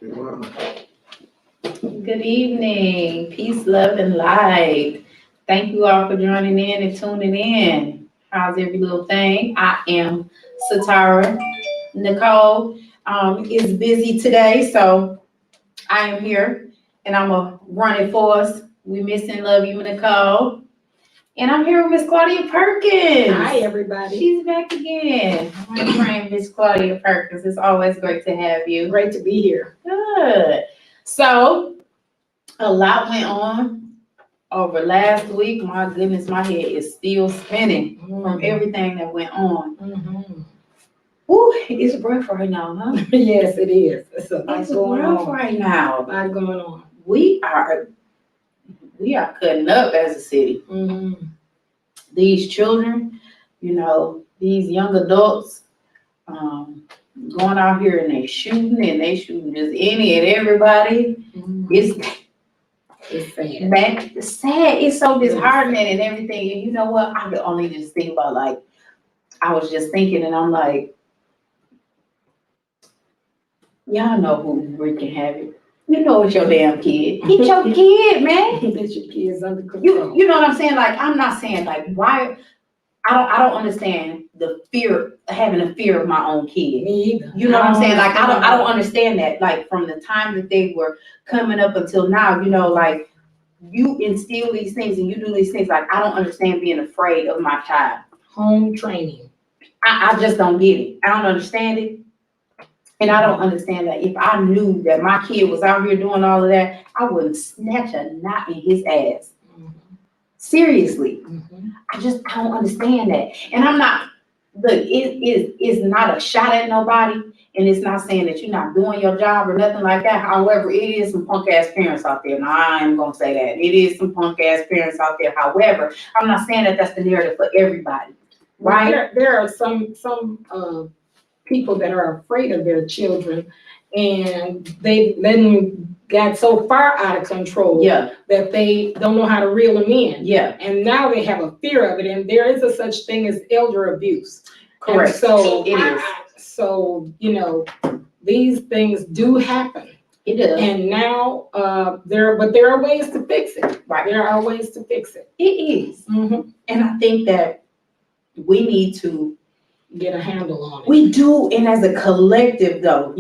Wow. Good evening. Peace, love, and light. Thank you all for joining in and tuning in. How's every little thing? I am Satara. Nicole is busy today, so I am here and I'm going to run it for us. We miss and love you, Nicole. And I'm here with Miss Claudia Perkins. Hi, everybody. She's back again. My friend, Miss Claudia Perkins. It's always great to have you. Great to be here. Good. So, a lot went on over last week. My goodness, my head is still spinning from everything that went on. Ooh, it's rough right now, huh? Yes, it is. It's a lot It's going rough on. right now. A lot going on. We are cutting up as a city. These children, these young adults, going out here and they shooting just any and everybody. It's sad. Man, it's sad. It's so disheartening and everything. And you know what? I could only just think about, like, I was just thinking, and I'm like, y'all know who wreaking havoc. You know it's your damn kid. It's your kid, man. Get your kids under control. You know what I'm saying? Like, I'm not saying like why. I don't understand the fear, having a fear of my own kid. Me either. You know what I'm saying? Like, I don't understand that. Like, from the time that they were coming up until now, like, you instill these things and you do these things. Like, I don't understand being afraid of my child. Home training. I just don't get it. I don't understand it. And I don't understand that if I knew that my kid was out here doing all of that, I wouldn't snatch a knot in his ass. Seriously. I don't understand that. And I'm not, look, it's not a shot at nobody. And it's not saying that you're not doing your job or nothing like that. However, it is some punk ass parents out there. Now, I ain't gonna say that. It is some punk ass parents out there. However, I'm not saying that that's the narrative for everybody. Right? There are some people that are afraid of their children, and they let them got so far out of control that they don't know how to reel them in. And now they have a fear of it, and there is a such thing as elder abuse. Correct. And so it is. So, these things do happen. It does. And now there are ways to fix it. Right. There are ways to fix it. It is. And I think that we need to get a handle on it. We do, and as a collective though,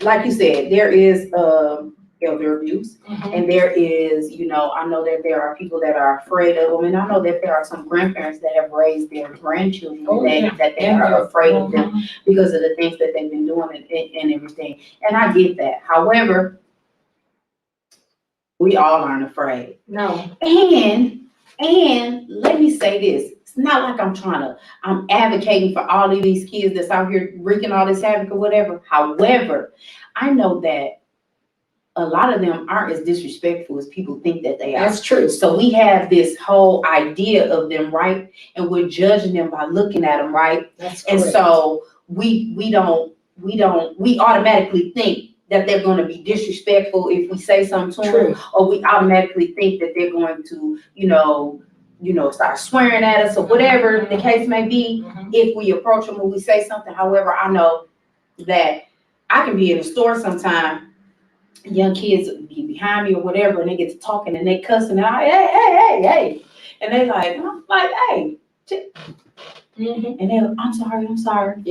like you said, there is elder abuse, and there is, I know that there are people that are afraid of them, and I know that there are some grandparents that have raised their grandchildren that they are afraid of them because of the things that they've been doing and everything. And I get that. However, we all aren't afraid. No. And let me say this. It's not like I'm advocating for all of these kids that's out here wreaking all this havoc or whatever. However, I know that a lot of them aren't as disrespectful as people think that they are. That's true. So we have this whole idea of them, right? And we're judging them by looking at them, right? That's correct. And so we automatically think that they're going to be disrespectful if we say something to them, or we automatically think that they're going to, start swearing at us or whatever the case may be if we approach them or we say something. However, I know that I can be in a store sometime, young kids be behind me or whatever, and they get to talking and they cussing out, hey, and they like, I'm like, hey, and they're, I'm sorry,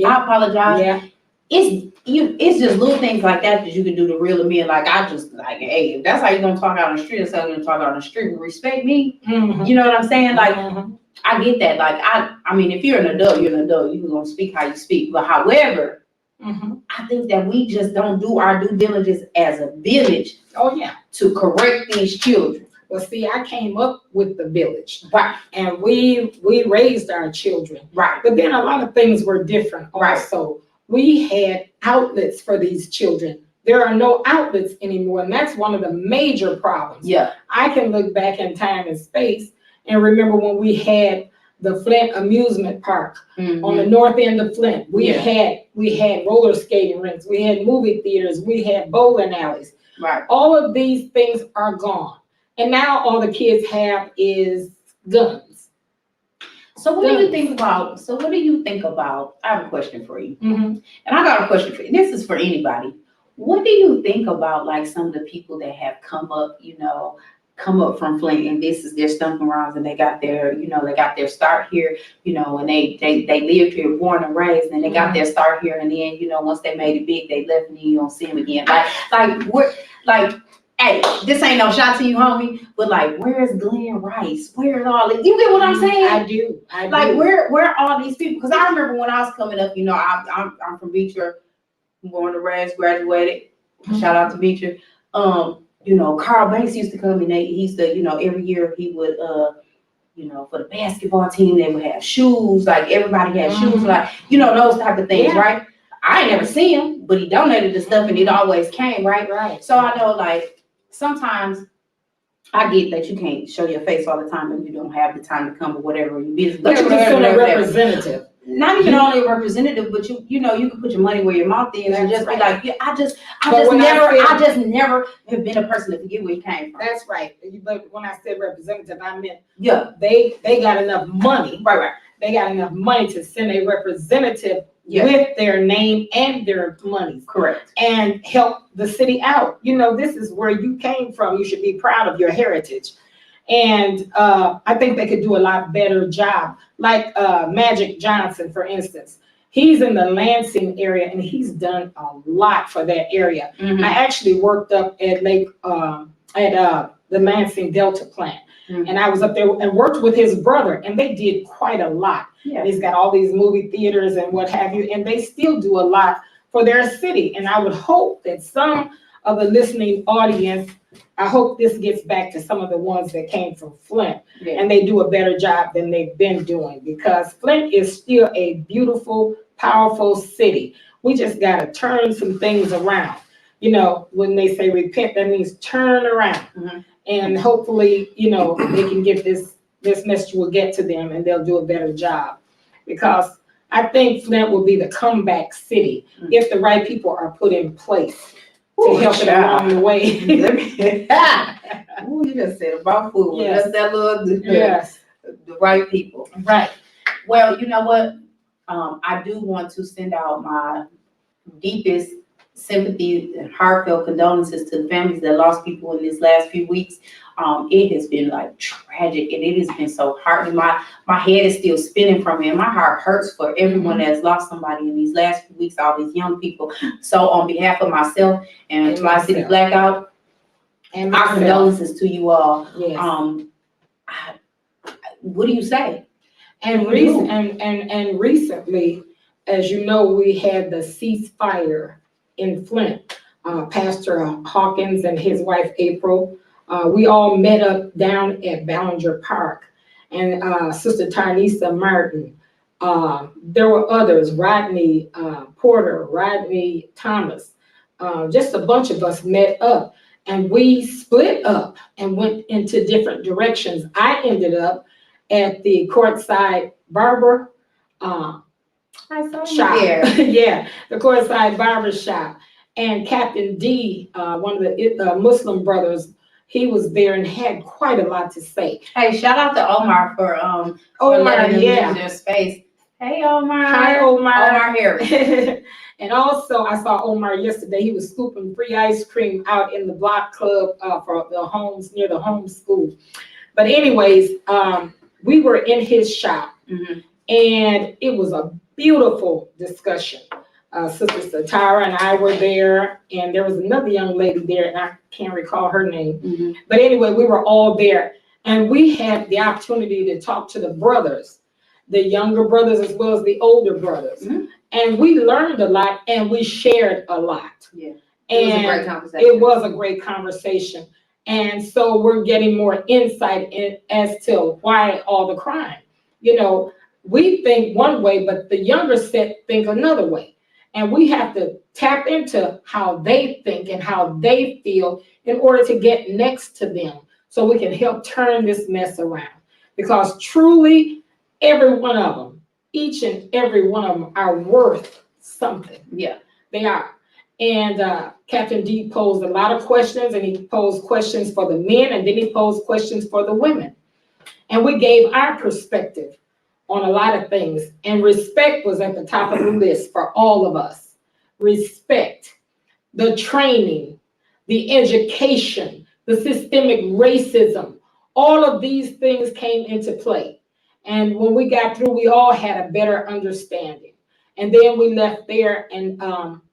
I apologize. Yeah. It's just little things like that you can do to reel them in. Like, I just like, hey, if that's how you're gonna talk out on the street, that's how you're gonna talk out on the street. Respect me. You know what I'm saying? Like, I get that. Like, I mean, if you're an adult, you're an adult. You're gonna speak how you speak. But however, I think that we just don't do our due diligence as a village. To correct these children. Well, see, I came up with the village. Right. And we raised our children. Right. But then a lot of things were different Right. also. We had outlets for these children. There are no outlets anymore, and that's one of the major problems. Yeah. I can look back in time and space and remember when we had the Flint amusement park on the north end of Flint. We had roller skating rinks, we had movie theaters, we had bowling alleys. Right. All of these things are gone. And now all the kids have is guns. So what do you think about, I have a question for you. And I got a question for you. This is for anybody. What do you think about like some of the people that have come up, come up from Flint, and this is their stumping grounds, and they got their, they got their start here, and they lived here, born and raised, and they got their start here, and then, once they made it big, they left and you don't see them again. Hey, this ain't no shot to you, homie, but like, where's Glenn Rice? Where's all this? You get what I'm saying? I do. Like, where are all these people? Because I remember when I was coming up, I'm from Beecher, born and raised, graduated. Shout out to Beecher. Carl Banks used to come and he used to, every year he would, for the basketball team, they would have shoes. Like, everybody had shoes, like, those type of things, right? I ain't never seen him, but he donated the stuff and it always came, right? Right. So I know, like, sometimes I get that you can't show your face all the time and you don't have the time to come or whatever. You're busy. But you're just a representative. Not even only a representative, but you can put your money where your mouth is and just be like, I just never have been a person to forget where you came from. That's right. But when I said representative, I meant they got enough money. Right. They got enough money to send a representative with their name and their money. Correct. And help the city out. This is where you came from. You should be proud of your heritage. And I think they could do a lot better job. Like Magic Johnson, for instance. He's in the Lansing area and he's done a lot for that area. Mm-hmm. I actually worked up at the Lansing Delta plant. Mm-hmm. And I was up there and worked with his brother, and they did quite a lot. Yeah. He's got all these movie theaters and what have you, and they still do a lot for their city. And I would hope that some of the listening audience, I hope this gets back to some of the ones that came from Flint, and they do a better job than they've been doing, because Flint is still a beautiful, powerful city. We just got to turn some things around. When they say repent, that means turn around. Mm-hmm. And hopefully, they can get this message will get to them and they'll do a better job. Because I think Flint will be the comeback city if the right people are put in place to help it along the way. You just said about food. Yes. That's that little, the right people. Right. Well, you know what? I do want to send out my deepest sympathy and heartfelt condolences to the families that lost people in these last few weeks. It has been like tragic, and it has been so heartening. My head is still spinning from it, and my heart hurts for everyone that's lost somebody in these last few weeks, all these young people. So on behalf of myself and Fli-City Blackout, and our condolences to you all. Yes. What do you say? And recently, as you know, we had the ceasefire in Flint. Pastor Hawkins and his wife April, we all met up down at Ballinger Park, and Sister Tarnisa Martin. There were others, Rodney Porter, Rodney Thomas. Just a bunch of us met up, and we split up and went into different directions. I ended up at the Courtside Barber shop. Yeah, the Courtside Barber shop. And Captain D, one of the Muslim brothers, he was there and had quite a lot to say. Hey, shout out to Omar for letting them use their space. Hey, Omar. Hi, Omar. Omar Harris. And also, I saw Omar yesterday. He was scooping free ice cream out in the block club for the homes near the home school. But anyways, we were in his shop, and it was a beautiful discussion. Sister Satara and I were there, and there was another young lady there, and I can't recall her name. But anyway, we were all there, and we had the opportunity to talk to the brothers, the younger brothers as well as the older brothers. And we learned a lot, and we shared a lot. Yeah, it was a great conversation. It was a great conversation. And so we're getting more insight as to why all the crime. We think one way, but the younger set think another way. And we have to tap into how they think and how they feel in order to get next to them so we can help turn this mess around. Because truly, every one of them, each and every one of them are worth something. Yeah, they are. And Captain D posed a lot of questions, and he posed questions for the men, and then he posed questions for the women. And we gave our perspective on a lot of things, and respect was at the top of the list for all of us. Respect. the training, the education, the systemic racism, all of these things came into play. And when we got through, we all had a better understanding. And then we left there, and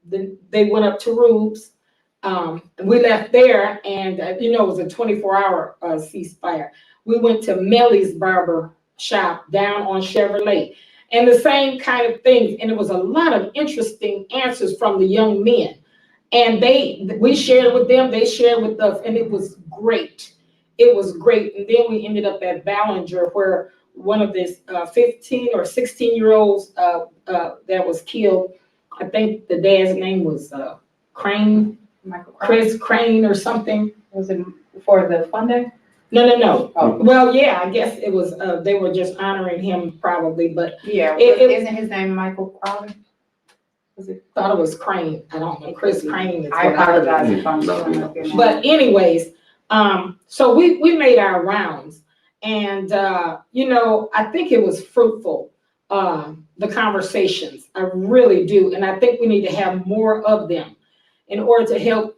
then they went up to Rube's. We left there, and it was a 24-hour ceasefire. We went to Melly's barber shop down on Chevrolet, and the same kind of things. And it was a lot of interesting answers from the young men. And we shared with them, they shared with us, and it was great. It was great. And then we ended up at Ballinger, where one of this 15 or 16-year-olds that was killed, I think the dad's name was Crane, Chris Crane or something. Was it for the fun day? No. Oh. Well, yeah, I guess it was, they were just honoring him probably, but. Yeah, isn't his name Michael Crowder? Thought it was Crane. I don't know. Chris Crane. I apologize if I'm showing up here. But anyways, so we made our rounds, and I think it was fruitful, the conversations. I really do. And I think we need to have more of them in order to help,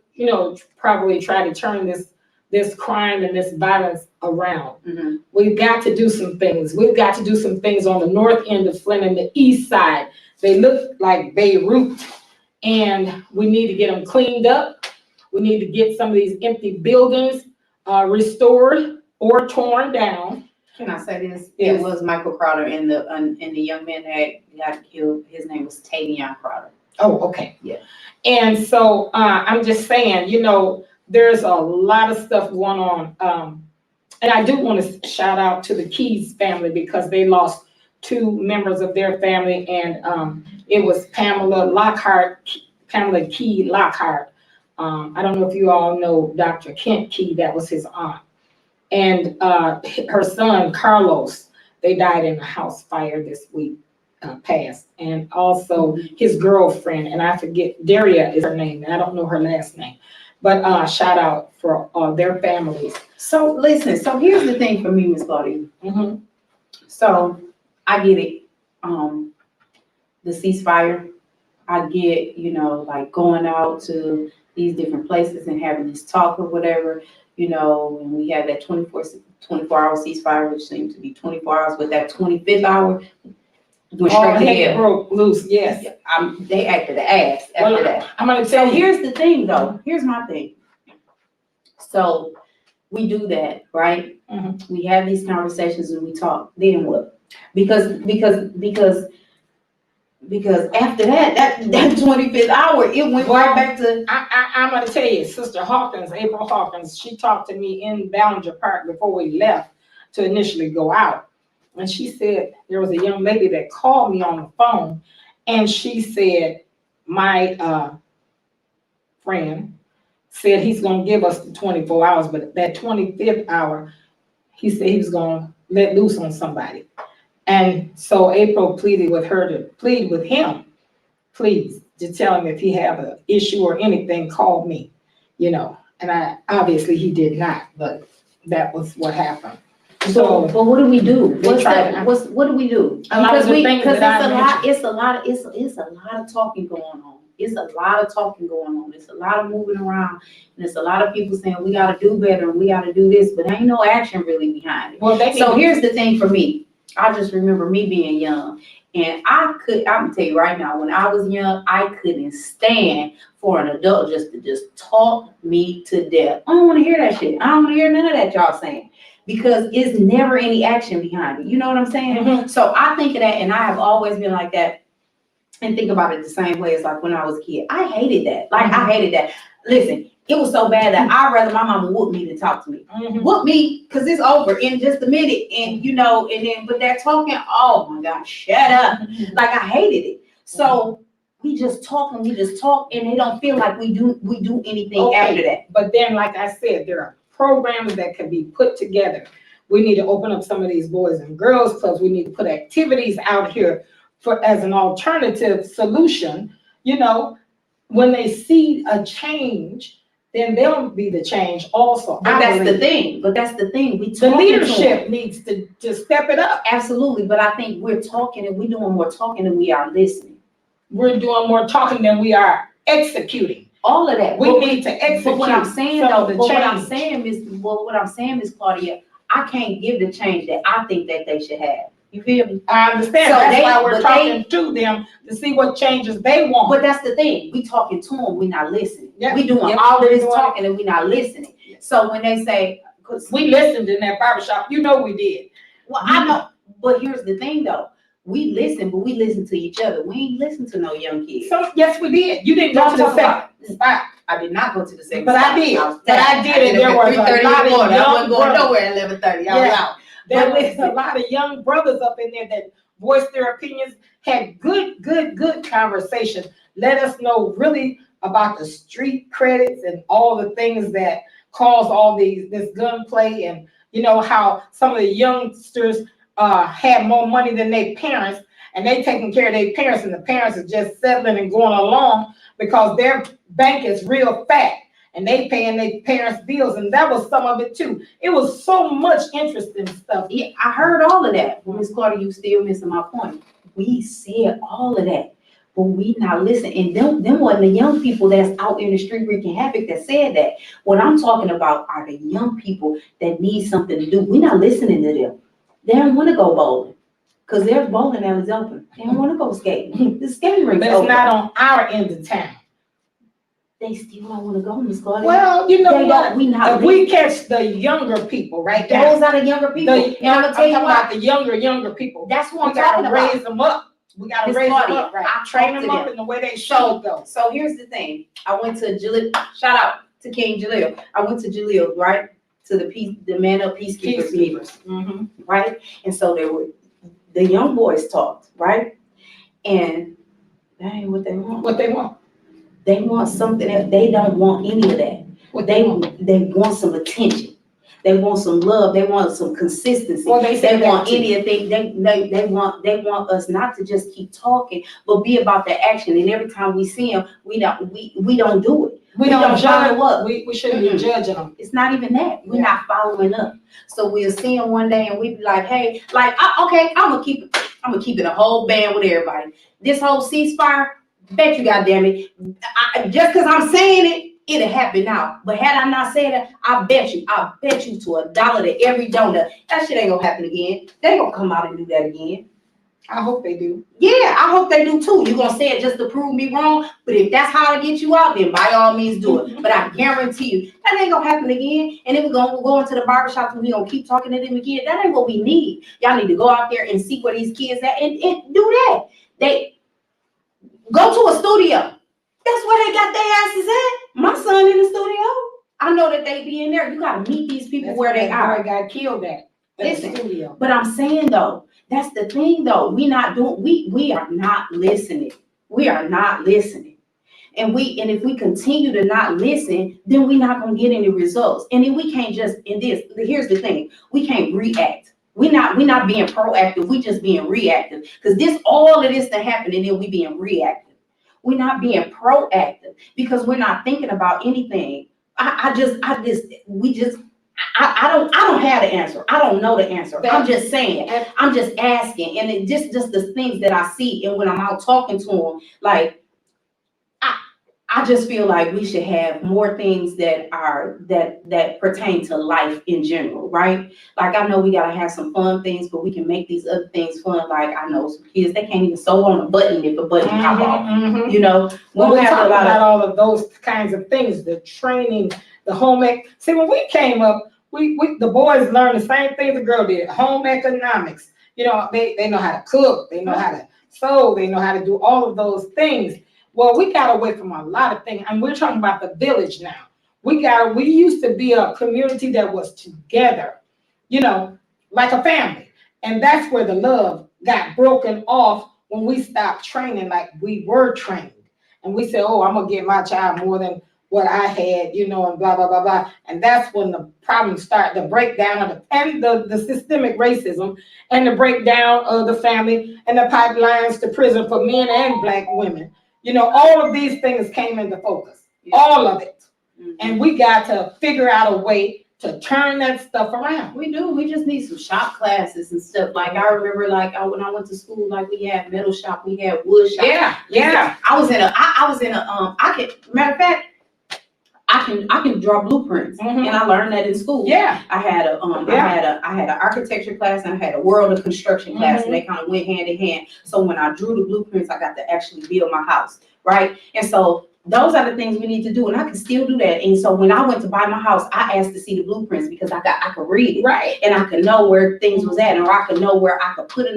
probably try to turn this crime and this violence around. Mm-hmm. We've got to do some things. We've got to do some things on the north end of Flint and the east side. They look like Beirut, and we need to get them cleaned up. We need to get some of these empty buildings restored or torn down. Can I say this? Yes. It was Michael Crowder, and the young man that got killed, his name was Tavion Crowder. Oh, okay. Yeah. And so I'm just saying, there's a lot of stuff going on. And I do want to shout out to the Keys family, because they lost 2 members of their family, and it was Pamela Key Lockhart. I don't know if you all know Dr. Kent Key, that was his aunt. And her son, Carlos, they died in a house fire this week, passed. And also his girlfriend, and I forget, Daria is her name, and I don't know her last name. But shout out for their families. So listen, so here's the thing for me, Ms. Claudia. Mm-hmm. So I get it. The ceasefire, I get, like going out to these different places and having this talk or whatever, and we had that 24-hour ceasefire, which seemed to be 24 hours, but that 25th hour, went straight to hell. Broke loose, yes. They acted the ass after that. I'm going to tell So you. here's the thing, though. Here's my thing. So we do that, right? Mm-hmm. We have these conversations and we talk. Then what? Because after that 25th hour, it went right back to. I'm going to tell you, Sister Hawkins, April Hawkins, she talked to me in Ballinger Park before we left to initially go out. And she said, there was a young lady that called me on the phone, and she said, my friend said he's going to give us the 24 hours, but that 25th hour, he said he was going to let loose on somebody. And so April pleaded with her to plead with him, please, to tell him if he have an issue or anything, call me, and obviously he did not, but that was what happened. So, but what do we do? What do we do? Because it's a lot of talking going on. It's a lot of talking going on. It's a lot of moving around, and it's a lot of people saying we got to do better and we got to do this, but ain't no action really behind it. Well, so here's the thing for me. I just remember me being young, and I'm gonna tell you right now, when I was young, I couldn't stand for an adult just talk me to death. I don't want to hear that shit. I don't want to hear none of that y'all saying. Because it's never any action behind it. You know what I'm saying? Mm-hmm. So I think of that, and I have always been like that, and think about it the same way as like when I was a kid. I hated that. Like, I hated that. Listen, it was so bad that I'd rather my mama whoop me than talk to me. Mm-hmm. Whoop me, because it's over in just a minute. And, and then, but that talking, oh my God, shut up. Like, I hated it. So we just talk, and they don't feel like we do anything after that. But then, like I said, there are programs that can be put together. We need to open up some of these boys and girls clubs. We need to put activities out here as an alternative solution. When they see a change, then they'll be the change also. But that's the thing. The leadership needs to step it up. Absolutely. But I think we're talking, and we're doing more talking than we are listening. We're doing more talking than we are executing. all of that. We need to execute. But what I'm saying some though, of the but change. what I'm saying, Miss Claudia, I can't give the change that I think that they should have. You feel me? I understand. So That's they- why we're but talking to them to see what changes they want. But that's the thing. We talking to them. We not listening. Yep. We doing Yep. all of We're this doing talking and we not listening. So when they say, cause we listened in that barbershop, you know we did. well, I know, but here's the thing though. We listen, but we listen to each other. We ain't listen to no young kids. So yes, we did. You didn't go to the second spot. I did not go to the second But spot. I did. was But I tired. did, and there I was ended up a at lot of 3:30 in the morning. I young wasn't going brothers. nowhere at 11:30. I was Yeah. out. There But was listen. a lot of young brothers up in there that voiced their opinions, had good conversation. Let us know really about the street credits and all the things that cause all this gunplay, and you know how some of the youngsters had more money than their parents, and they taking care of their parents, and the parents are just settling and going along because their bank is real fat and they paying their parents' bills, and that was some of it too. It was so much interesting stuff. Yeah, I heard all of that. Well, Miss Claudia, you still missing my point. We said all of that, but we not listening. And them wasn't the young people that's out in the street wreaking havoc that said that. What I'm talking about are the young people that need something to do. We not listening to them. They don't want to go bowling because their bowling alley is open. They don't want to go skating. The skating rink But is it's open. not on our end of town. They still don't want to go, Miss Claudia. Well, you know They what? don't- we not If we catch the younger people right now, those are the younger people. And I'm gonna tell I'm you talking what, about the younger people. that's what We I'm talking gotta about. raise them up. We gotta Miss raise them Claudia, up, right? I Train talked them to up them. in the way they should go. So here's the thing. I went to Jaleel. Shout out to King Jaleel. I went to Jaleel, right? To the Man Up Peacekeepers meeting, Mm-hmm. right? And so the young boys talked, right? And that ain't what they want. What they want? They want something that they don't want any of that. What They want? want some attention. They want some love. They want some consistency. Well, they say They want that too. anything. They want us not to just keep talking, but be about the action. And every time we see them, we don't do it. We don't judge. follow up. We shouldn't be judging them. It's not even that. We're Yeah. not following up. So we'll see them one day and we be like, hey, like, okay, I'm gonna keep it a whole band with everybody. This whole ceasefire, bet you goddamn it, just because I'm saying it, it'll happen now. But had I not said it, I bet you to $1 to every donor, that shit ain't gonna happen again. They ain't gonna come out and do that again. I hope they do. Yeah, I hope they do too. You're gonna say it just to prove me wrong, but if that's how to get you out, then by all means do it. But I guarantee you, that ain't gonna happen again. And then we're gonna go into the barbershop and we're gonna keep talking to them again. That ain't what we need. Y'all need to go out there and see where these kids at and do that. They go to a studio. That's where they got their asses at. My son in the studio. I know that they be in there. You gotta meet these people That's where they that are. boy got killed at Listen. the studio. But I'm saying though, that's the thing though. We are not listening. We are not listening. And if we continue to not listen, then we're not gonna get any results. And then we can't just here's the thing, we can't react. We're not being proactive, we just being reactive. Because all of this to happen and then we being reactive. We're not being proactive because we're not thinking about anything. I don't have the answer. I don't know the answer. I'm just saying. I'm just asking. And it just the things that I see. And when I'm out talking to them, like, I just feel like we should have more things that pertain to life in general, right? Like, I know we gotta have some fun things, but we can make these other things fun. Like, I know some kids, they can't even sew on a button if a button pop off. You know, Well, we have talk about all of those kinds of things, the training, the home ec. See, when we came up, we the boys learned the same thing the girl did, home economics. You know, they know how to cook, they know how to sew, they know how to do all of those things. Well, we got away from a lot of things, and we're talking about the village now. We used to be a community that was together, you know, like a family. And that's where the love got broken off when we stopped training like we were trained. And we said, oh, I'm gonna give my child more than what I had, you know, and blah, blah, blah, blah. And that's when the problems start, the breakdown of the systemic racism and the breakdown of the family and the pipelines to prison for men and Black women. You know, all of these things came into focus, all of it. Mm-hmm. And we got to figure out a way to turn that stuff around. We do. We just need some shop classes and stuff. Like, I remember, like, when I went to school, like, we had metal shop, we had wood shop. Yeah. I was in a, matter of fact, I can draw blueprints, and I learned that in school. Yeah. I had an architecture class and I had a world of construction class, and they kind of went hand in hand. So when I drew the blueprints, I got to actually build my house, right? And so those are the things we need to do, and I can still do that. And so when I went to buy my house, I asked to see the blueprints because I could read it, Right, and I could know where things was at, or I could know where I could put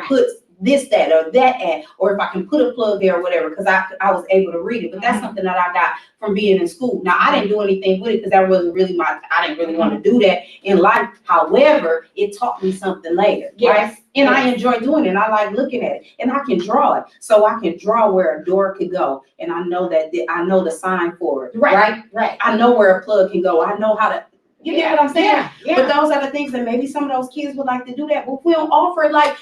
put this, that, or that at, or if I can put a plug there or whatever, because I was able to read it. But that's something that I got from being in school. Now, I didn't do anything with it because that wasn't really I didn't really want to do that in life. However, it taught me something later, right? And I enjoy doing it, and I like looking at it, and I can draw it. So I can draw where a door could go, and I know that I know the sign for it, right? I know where a plug can go. I know how to, you get what I'm saying? Yeah. But those are the things that maybe some of those kids would like to do that, but we don't offer it like,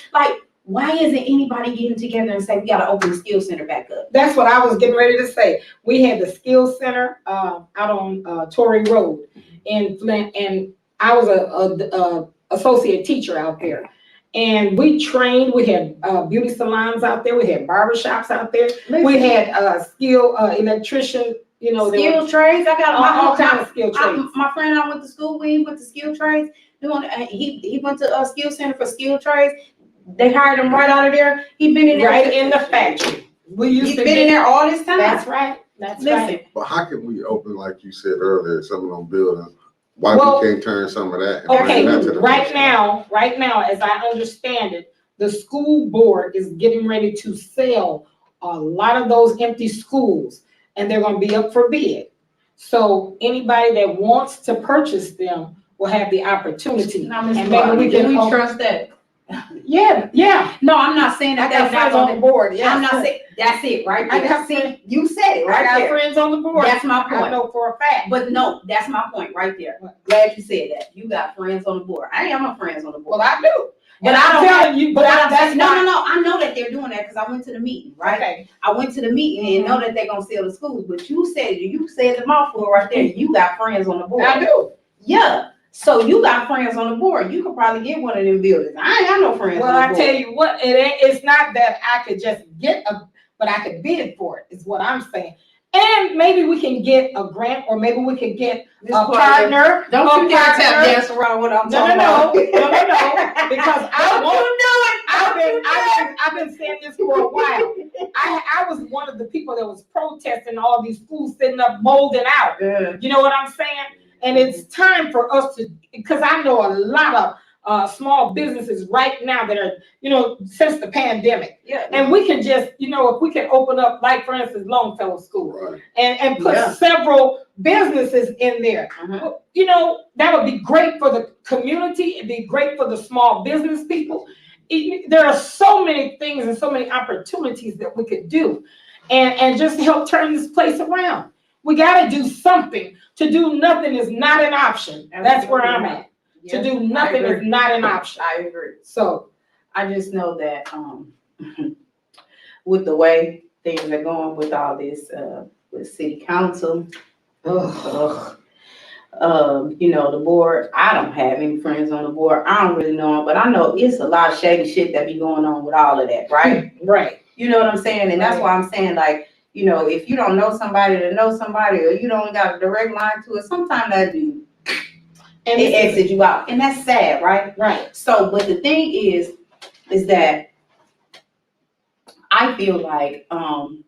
why isn't anybody getting together and say, we got to open the skills center back up? That's what I was getting ready to say. We had the skills center out on Torrey Road in Flint, and I was a associate teacher out there. And we trained. We had beauty salons out there. We had barbershops out there. We had skill electrician. You know, skill trades. I got all kinds of skill trades. My friend I went to school with, he went to skill trades. He went to a skill center for skill trades. They hired him right out of there. He been in there right in the factory. He's been in there all this time. That's right. That's right. But how can we open, like you said earlier, some of them buildings? Why we can't turn some of that? Okay, right now, as I understand it, the school board is getting ready to sell a lot of those empty schools, and they're going to be up for bid. So anybody that wants to purchase them will have the opportunity. Now, and maybe we can trust that. Yeah. No, I'm not saying that. I got friends on the board. Yeah, I'm not saying that's it, right? I got you said it right I got there. friends on the board. That's my point. I know for a fact. But no, that's my point right there. Glad you said that. You got friends on the board. I ain't got my friends on the board. Well, I do. But I don't tell you. But that's no. I know that they're doing that because I went to the meeting, right? Okay. I went to the meeting and know that they're gonna sell the schools. But you said the mouthful right there. You got friends on the board. I do. Yeah. So you got friends on the board. You could probably get one of them buildings. I ain't got no friends. Well, I tell you what, it's not that I could just but I could bid for it, is what I'm saying. And maybe we can get a grant, or maybe we could get a partner. Don't you dare tap dance around what I'm talking about. No. Because I've been saying this for a while. I was one of the people that was protesting all these schools sitting up molding out. Yeah. You know what I'm saying? And it's time for us to, because I know a lot of small businesses right now that are, since the pandemic. Yeah. And we can just, if we can open up, like for instance, Longfellow School, right, and put several businesses in there. That would be great for the community. It'd be great for the small business people. There are so many things and so many opportunities that we could do and just help turn this place around. We got to do something. To do nothing is not an option. That's where I'm at. To do nothing is not an option. I agree. So I just know that with the way things are going with all this with city council, the board, I don't have any friends on the board. I don't really know them, but I know it's a lot of shady shit that be going on with all of that, right? Right. You know what I'm saying? And that's why I'm saying, like, if you don't know somebody to know somebody, or you don't got a direct line to it, sometimes that do. And it exits you out. And that's sad, right? Right. So, but the thing is that I feel like all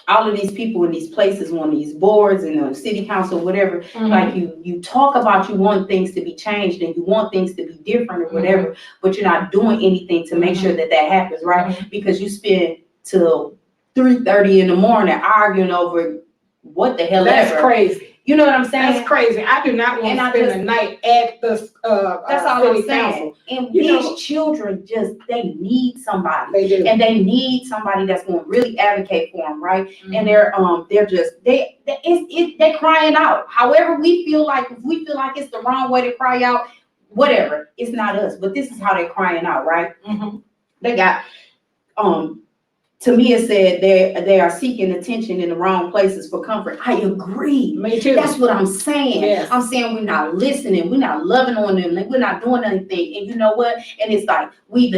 of these people in these places on these boards and on city council, whatever, like you talk about you want things to be changed and you want things to be different or whatever, but you're not doing anything to make sure that happens, right? Because you spend till 3:30 in the morning arguing over what the hell That's ever. crazy. You know what I'm saying? That's crazy. I do not want to spend the night at the that's all I'm city saying. council. And these children they need somebody. They do. And they need somebody that's going to really advocate for them, right? And they're just they crying out. However we feel like, if we feel like it's the wrong way to cry out, whatever, it's not us. But this is how they're crying out, right? They got to me, it said they are seeking attention in the wrong places for comfort. I agree. Me too. That's what I'm saying. Yes. I'm saying we're not listening. We're not loving on them. We're not doing anything. And you know what? And it's like we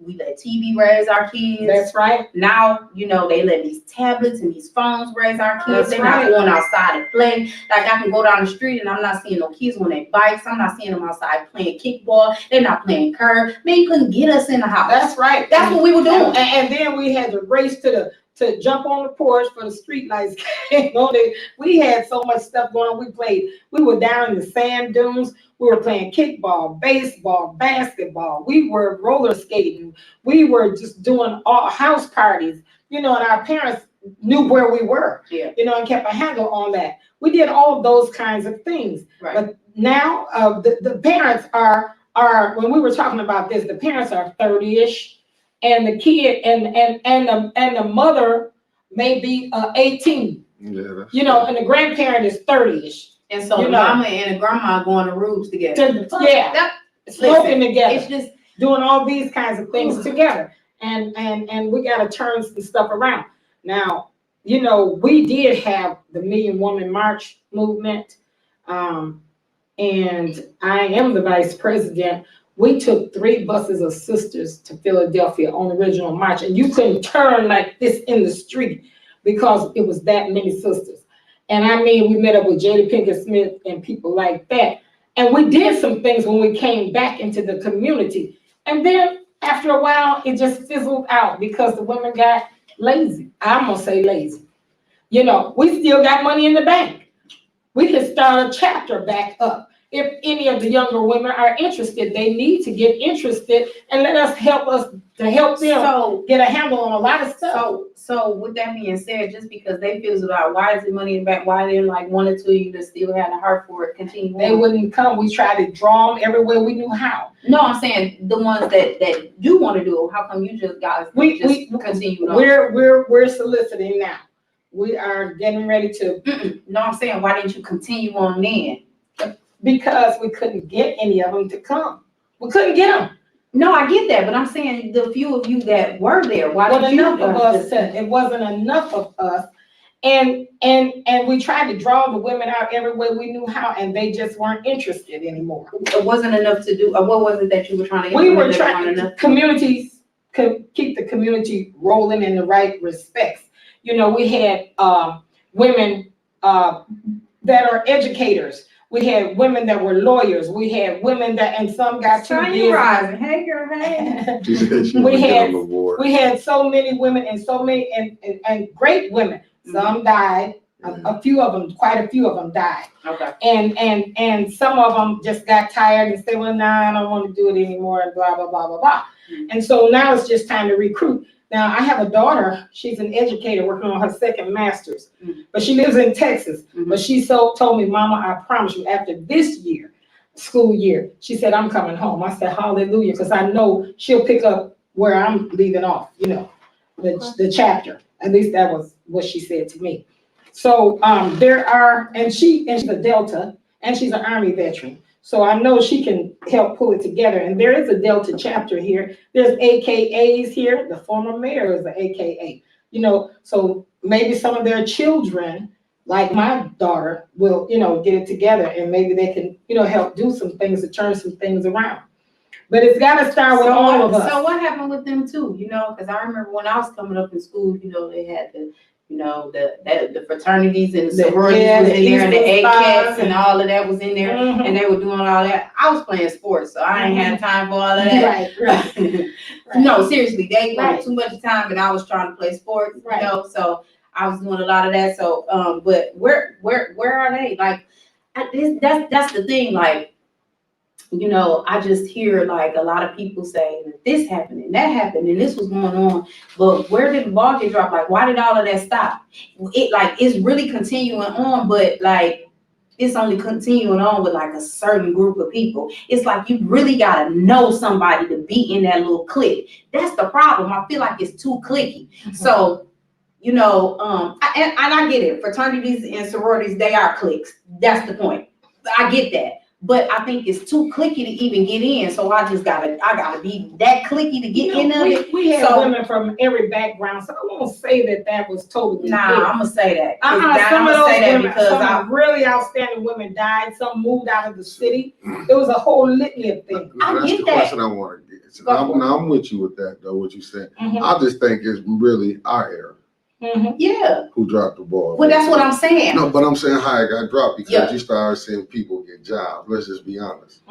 we let TV raise our kids. That's right. Now, you know, they let these tablets and these phones raise our kids. That's They're right. not going outside and play. Like I can go down the street and I'm not seeing no kids on their bikes. I'm not seeing them outside playing kickball. They're not playing curve. Man, you couldn't get us in the house. That's right. That's what we were doing. And then we had to race to jump on the porch for the street lights came on. We had so much stuff going on. We were down in the sand dunes. We were playing kickball, baseball, basketball. We were roller skating. We were just doing all house parties, you know, and our parents knew where we were, you know, and kept a handle on that. We did all of those kinds of things. Right. But now the parents are, when we were talking about this, the parents are 30-ish. And the kid and the mother may be 18, you know, and the grandparent is 30-ish. And so the mama and the grandma going to rooms together. Smoking together. It's just doing all these kinds of things together. And we got to turn some stuff around. Now, you know, we did have the Million Woman March movement. And I am the vice president. We took 3 buses of sisters to Philadelphia on the original march, and you couldn't turn like this in the street because it was that many sisters. And I mean, we met up with Jada Pinkett Smith and people like that. And we did some things when we came back into the community. And then after a while, it just fizzled out because the women got lazy. I'm gonna say lazy. You know, we still got money in the bank. We can start a chapter back up. If any of the younger women are interested, they need to get interested and let us help them get a handle on a lot of stuff. So with that being said, just because they feel about why is the money in the bank, why they like 1 or 2 of you that still had a heart for it, continue. They wouldn't come. We tried to draw them everywhere we knew how. No, I'm saying the ones that do want to do it. How come you just guys continue on? We're soliciting now. We are getting ready to. No, I'm saying why didn't you continue on then? Because we couldn't get any of them to come. We couldn't get them. No, I get that, but I'm saying the few of you that were there, why didn't you? Enough of us said it wasn't enough of us. And we tried to draw the women out everywhere we knew how, and they just weren't interested anymore. It wasn't enough to do. What was it that you were trying to? We were trying to communities keep the community rolling in the right respects. You know, we had women that are educators. We had women that were lawyers. We had women that, and some got too busy. Hey girl, hey. we had so many women and so many and great women. Some died. A few of them, quite a few of them died. Okay. And some of them just got tired and said, well, nah, I don't want to do it anymore, and blah, blah, blah, blah, blah. And so now it's just time to recruit. Now, I have a daughter, she's an educator working on her second master's, but she lives in Texas. But she told me, Mama, I promise you, after this year, school year, she said, I'm coming home. I said, hallelujah, because I know she'll pick up where I'm leaving off, you know, the chapter. At least that was what she said to me. So and she's a Delta, and she's an Army veteran. So I know she can help pull it together. And there is a Delta chapter here. There's AKAs here. The former mayor is an AKA. You know, so maybe some of their children, like my daughter, will, you know, get it together and maybe they can, you know, help do some things to turn some things around. But it's got to start with all of us. So what happened with them too? You know, because I remember when I was coming up in school, you know, they had the, you know, the fraternities and the sororities was in there, and the ACATs and all of that was in there, and they were doing all that. I was playing sports, so I ain't had time for all of that. Right. No, seriously, they wanted too much time, and I was trying to play sports, you know, so I was doing a lot of that. So, but where are they? Like, that's the thing, like, you know, I just hear like a lot of people say this happened and that happened and this was going on, but where did the ball get dropped? Like, why did all of that stop? It's really continuing on, but like it's only continuing on with like a certain group of people. It's like you really gotta know somebody to be in that little clique. That's the problem. I feel like it's too cliquey. So, you know, I get it. Fraternities and sororities, they are cliques. That's the point. I get that. But I think it's too cliquey to even get in, so I gotta be that cliquey to get in of it. We had women from every background, so I won't say that was totally. Nah, I'm gonna say that. Some of those women, because really outstanding women died. Some moved out of the city. There was a whole litany of things. That's the question I want to get. I'm with you with that though. What you said, I just think it's really our error. Yeah. Who dropped the ball? Well, that's what I'm saying. No, but I'm saying how it got dropped because you started seeing people get jobs. Let's just be honest.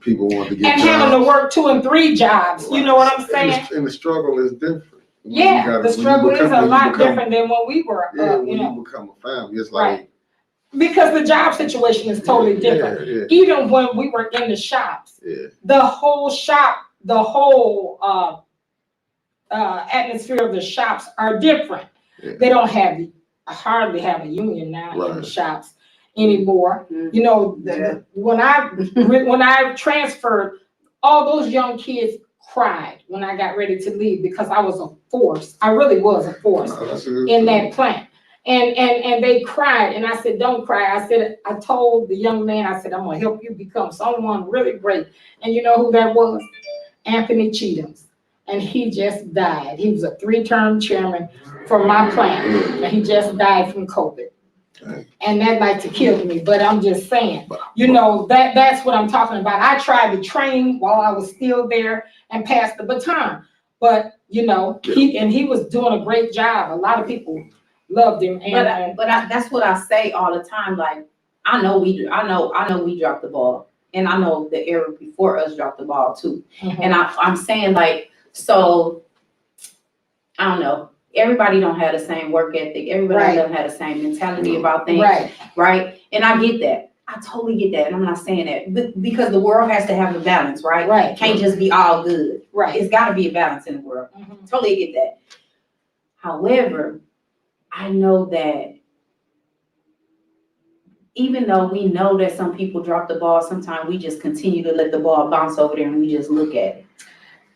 People want to get jobs. And having to work 2 and 3 jobs. Right. You know what I'm saying? And the struggle is different. The struggle is a lot different than when we were. When you become a family, it's like. Because the job situation is totally different. Even when we were in the shops, the whole shop, the whole atmosphere of the shops are different. They don't hardly have a union now in the shops anymore. You know, when I transferred, all those young kids cried when I got ready to leave because I was a force. I really was a force in that plant. And they cried, and I said, don't cry. I told the young man, I said, I'm gonna help you become someone really great. And you know who that was? Anthony Cheatham's. And he just died. He was a 3-term chairman for my plant, and he just died from COVID. And that like to kill me, but I'm just saying, you know, that's what I'm talking about. I tried to train while I was still there and pass the baton, but you know, he was doing a great job. A lot of people loved him. And that's what I say all the time. Like, I know we dropped the ball, and I know the era before us dropped the ball too. And I'm saying, like, so I don't know. Everybody don't have the same work ethic. Everybody don't have the same mentality about things. Right. And I get that. I totally get that. And I'm not saying that because the world has to have a balance, right? It can't just be all good. It's got to be a balance in the world. Totally get that. However, I know that even though we know that some people drop the ball, sometimes we just continue to let the ball bounce over there and we just look at it.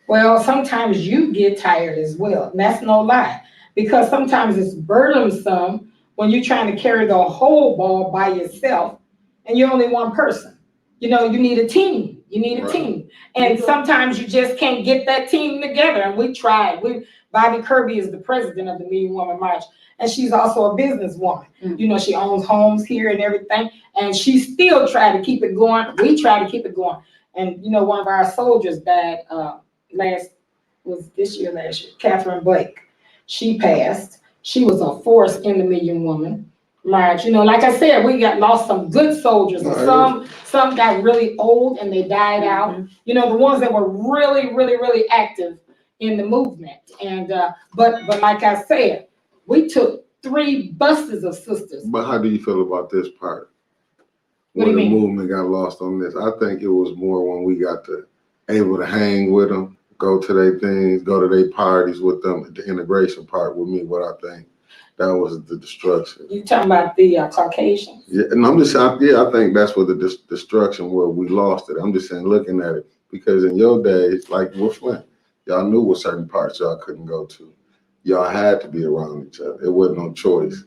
Well, sometimes you get tired as well. And that's no lie. Because sometimes it's burdensome when you're trying to carry the whole ball by yourself and you're only one person. You know, you need a team. You need a team. And sometimes you just can't get that team together. And we tried. Bobby Kirby is the president of the Million Woman March. And she's also a businesswoman. You know, she owns homes here and everything. And she still tried to keep it going. We try to keep it going. And, you know, one of our soldiers died last year, Catherine Blake. She passed. She was a force in the Million Woman March. You know, like I said, we lost some good soldiers. And some got really old and they died out. You know, the ones that were really, really, really active in the movement. And but like I said, we took 3 buses of sisters. But how do you feel about this part? What do you mean? The movement got lost on this. I think it was more when we got able to hang with them, go to their things, go to their parties with them. The integration part with me, what I think that was the destruction. You talking about the Caucasians? Yeah, and I'm just I think that's what the destruction where we lost it. I'm just saying, looking at it, because in your days, like with Flint, y'all knew what certain parts y'all couldn't go to. Y'all had to be around each other. It wasn't no choice.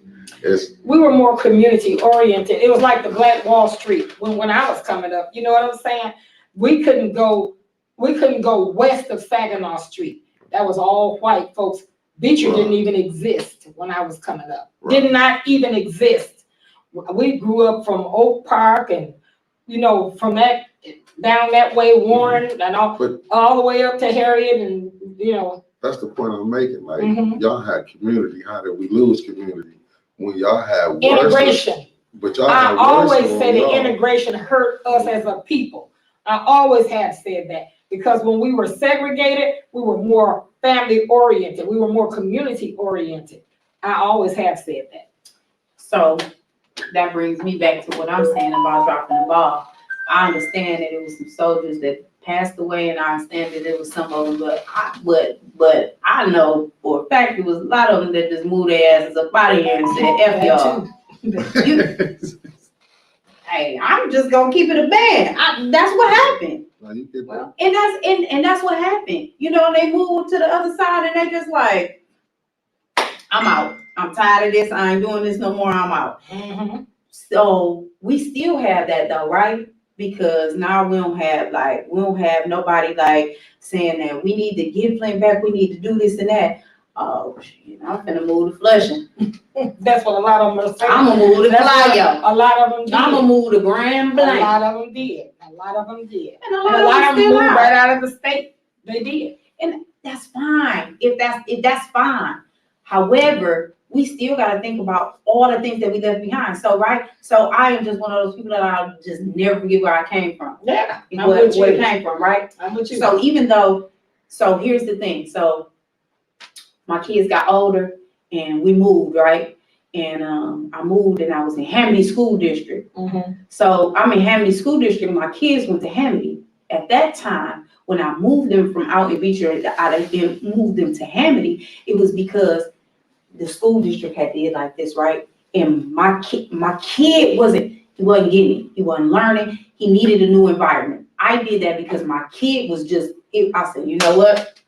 We were more community oriented. It was like the Black Wall Street when I was coming up. You know what I'm saying? We couldn't go west of Saginaw Street. That was all white folks. Beecher didn't even exist when I was coming up. Did not even exist. We grew up from Oak Park and, you know, from that down that way, Warren, and all the way up to Harriet, and, you know. That's the point I'm making. Like, y'all had community. How did we lose community when y'all had integration? But y'all I always say the integration hurt us as a people. I always have said that, because when we were segregated, we were more family oriented. We were more community oriented. I always have said that. So that brings me back to what I'm saying about dropping the ball. I understand that it was some soldiers that passed away, and I understand that there was some of them, but I know for a fact there was a lot of them that just moved their asses up out of here and said, F y'all. Hey, I'm just gonna keep it a band. That's what happened. Well, and that's what happened. You know, they moved to the other side and they just like, I'm out. I'm tired of this. I ain't doing this no more. I'm out. So we still have that though, right? Because now we don't have nobody like saying that we need to give Flint back. We need to do this and that. Oh, I'm finna move to Flushing. That's what a lot of them are saying. I'm gonna move to Flyer. A lot of them did. I'm gonna move to Grand Blanc. A lot of them did. And a lot of them still moved right out of the state. They did. And that's fine. If that's fine. However, we still got to think about all the things that we left behind. So, right? So I am just one of those people that I just never forget where I came from. Yeah. Where it came from, right? I'm with you. So even though, so here's the thing. So my kids got older and we moved, right? And I moved and I was in Hamilton School District. So I'm in Hamilton School District. My kids went to Hamilton. At that time, when I moved them from out in Beecher, I moved them to Hamilton, it was because the school district had did like this, right? And my kid wasn't getting it. He wasn't learning. He needed a new environment. I did that because my kid was I said, you know what?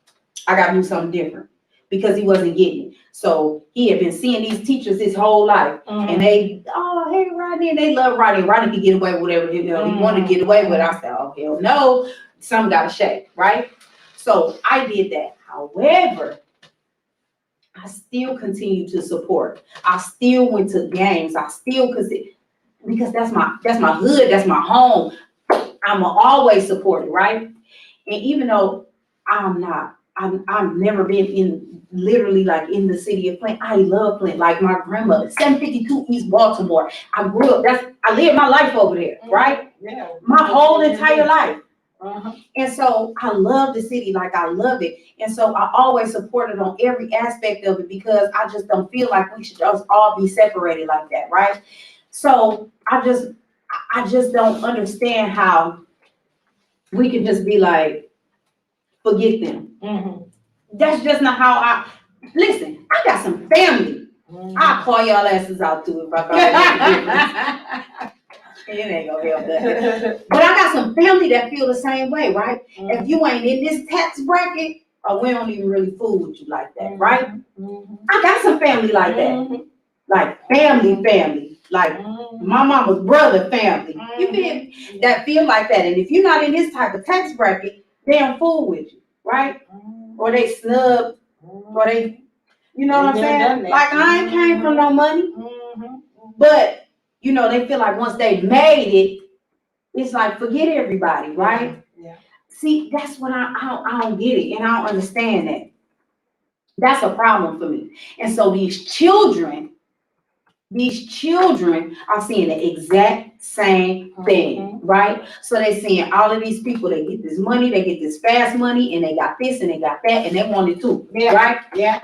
I got to do something different because he wasn't getting it. So he had been seeing these teachers his whole life, and they, oh, hey, Rodney, and they love Rodney. Rodney could get away with whatever he wanted to get away with. I said, oh, hell no, some got to shake, right? So I did that. However, I still continue to support. I still went to games. I still because that's my hood, that's my home. I'm always supported, right? And even though I've never been in literally like in the city of Flint. I love Flint. Like my grandmother, 752 East Baltimore. I grew up. I lived my life over there, right? Yeah. My whole entire life. Uh-huh. And so I love the city, like I love it. And so I always support it on every aspect of it because I just don't feel like we should just all be separated like that, right? So I just don't understand how we can just be like, forget them. Mm-hmm. That's just not how listen, I got some family. I'll call y'all asses out too if I thought that. It ain't gonna help that. But I got some family that feel the same way, right? If you ain't in this tax bracket, or we don't even really fool with you like that, right? I got some family like that. Like family. Like my mama's brother family. You feel me? That feel like that. And if you're not in this type of tax bracket, they don't fool with you, right? Or they snub, or they, you know what I'm saying? Like I ain't came from no money. But you know, they feel like once they made it, it's like forget everybody, right? Yeah. See, that's what I don't get it, and I don't understand that. That's a problem for me. And so these children are seeing the exact same thing, right? So they're seeing all of these people, they get this money, they get this fast money, and they got this and they got that, and they want it too, right? Yeah.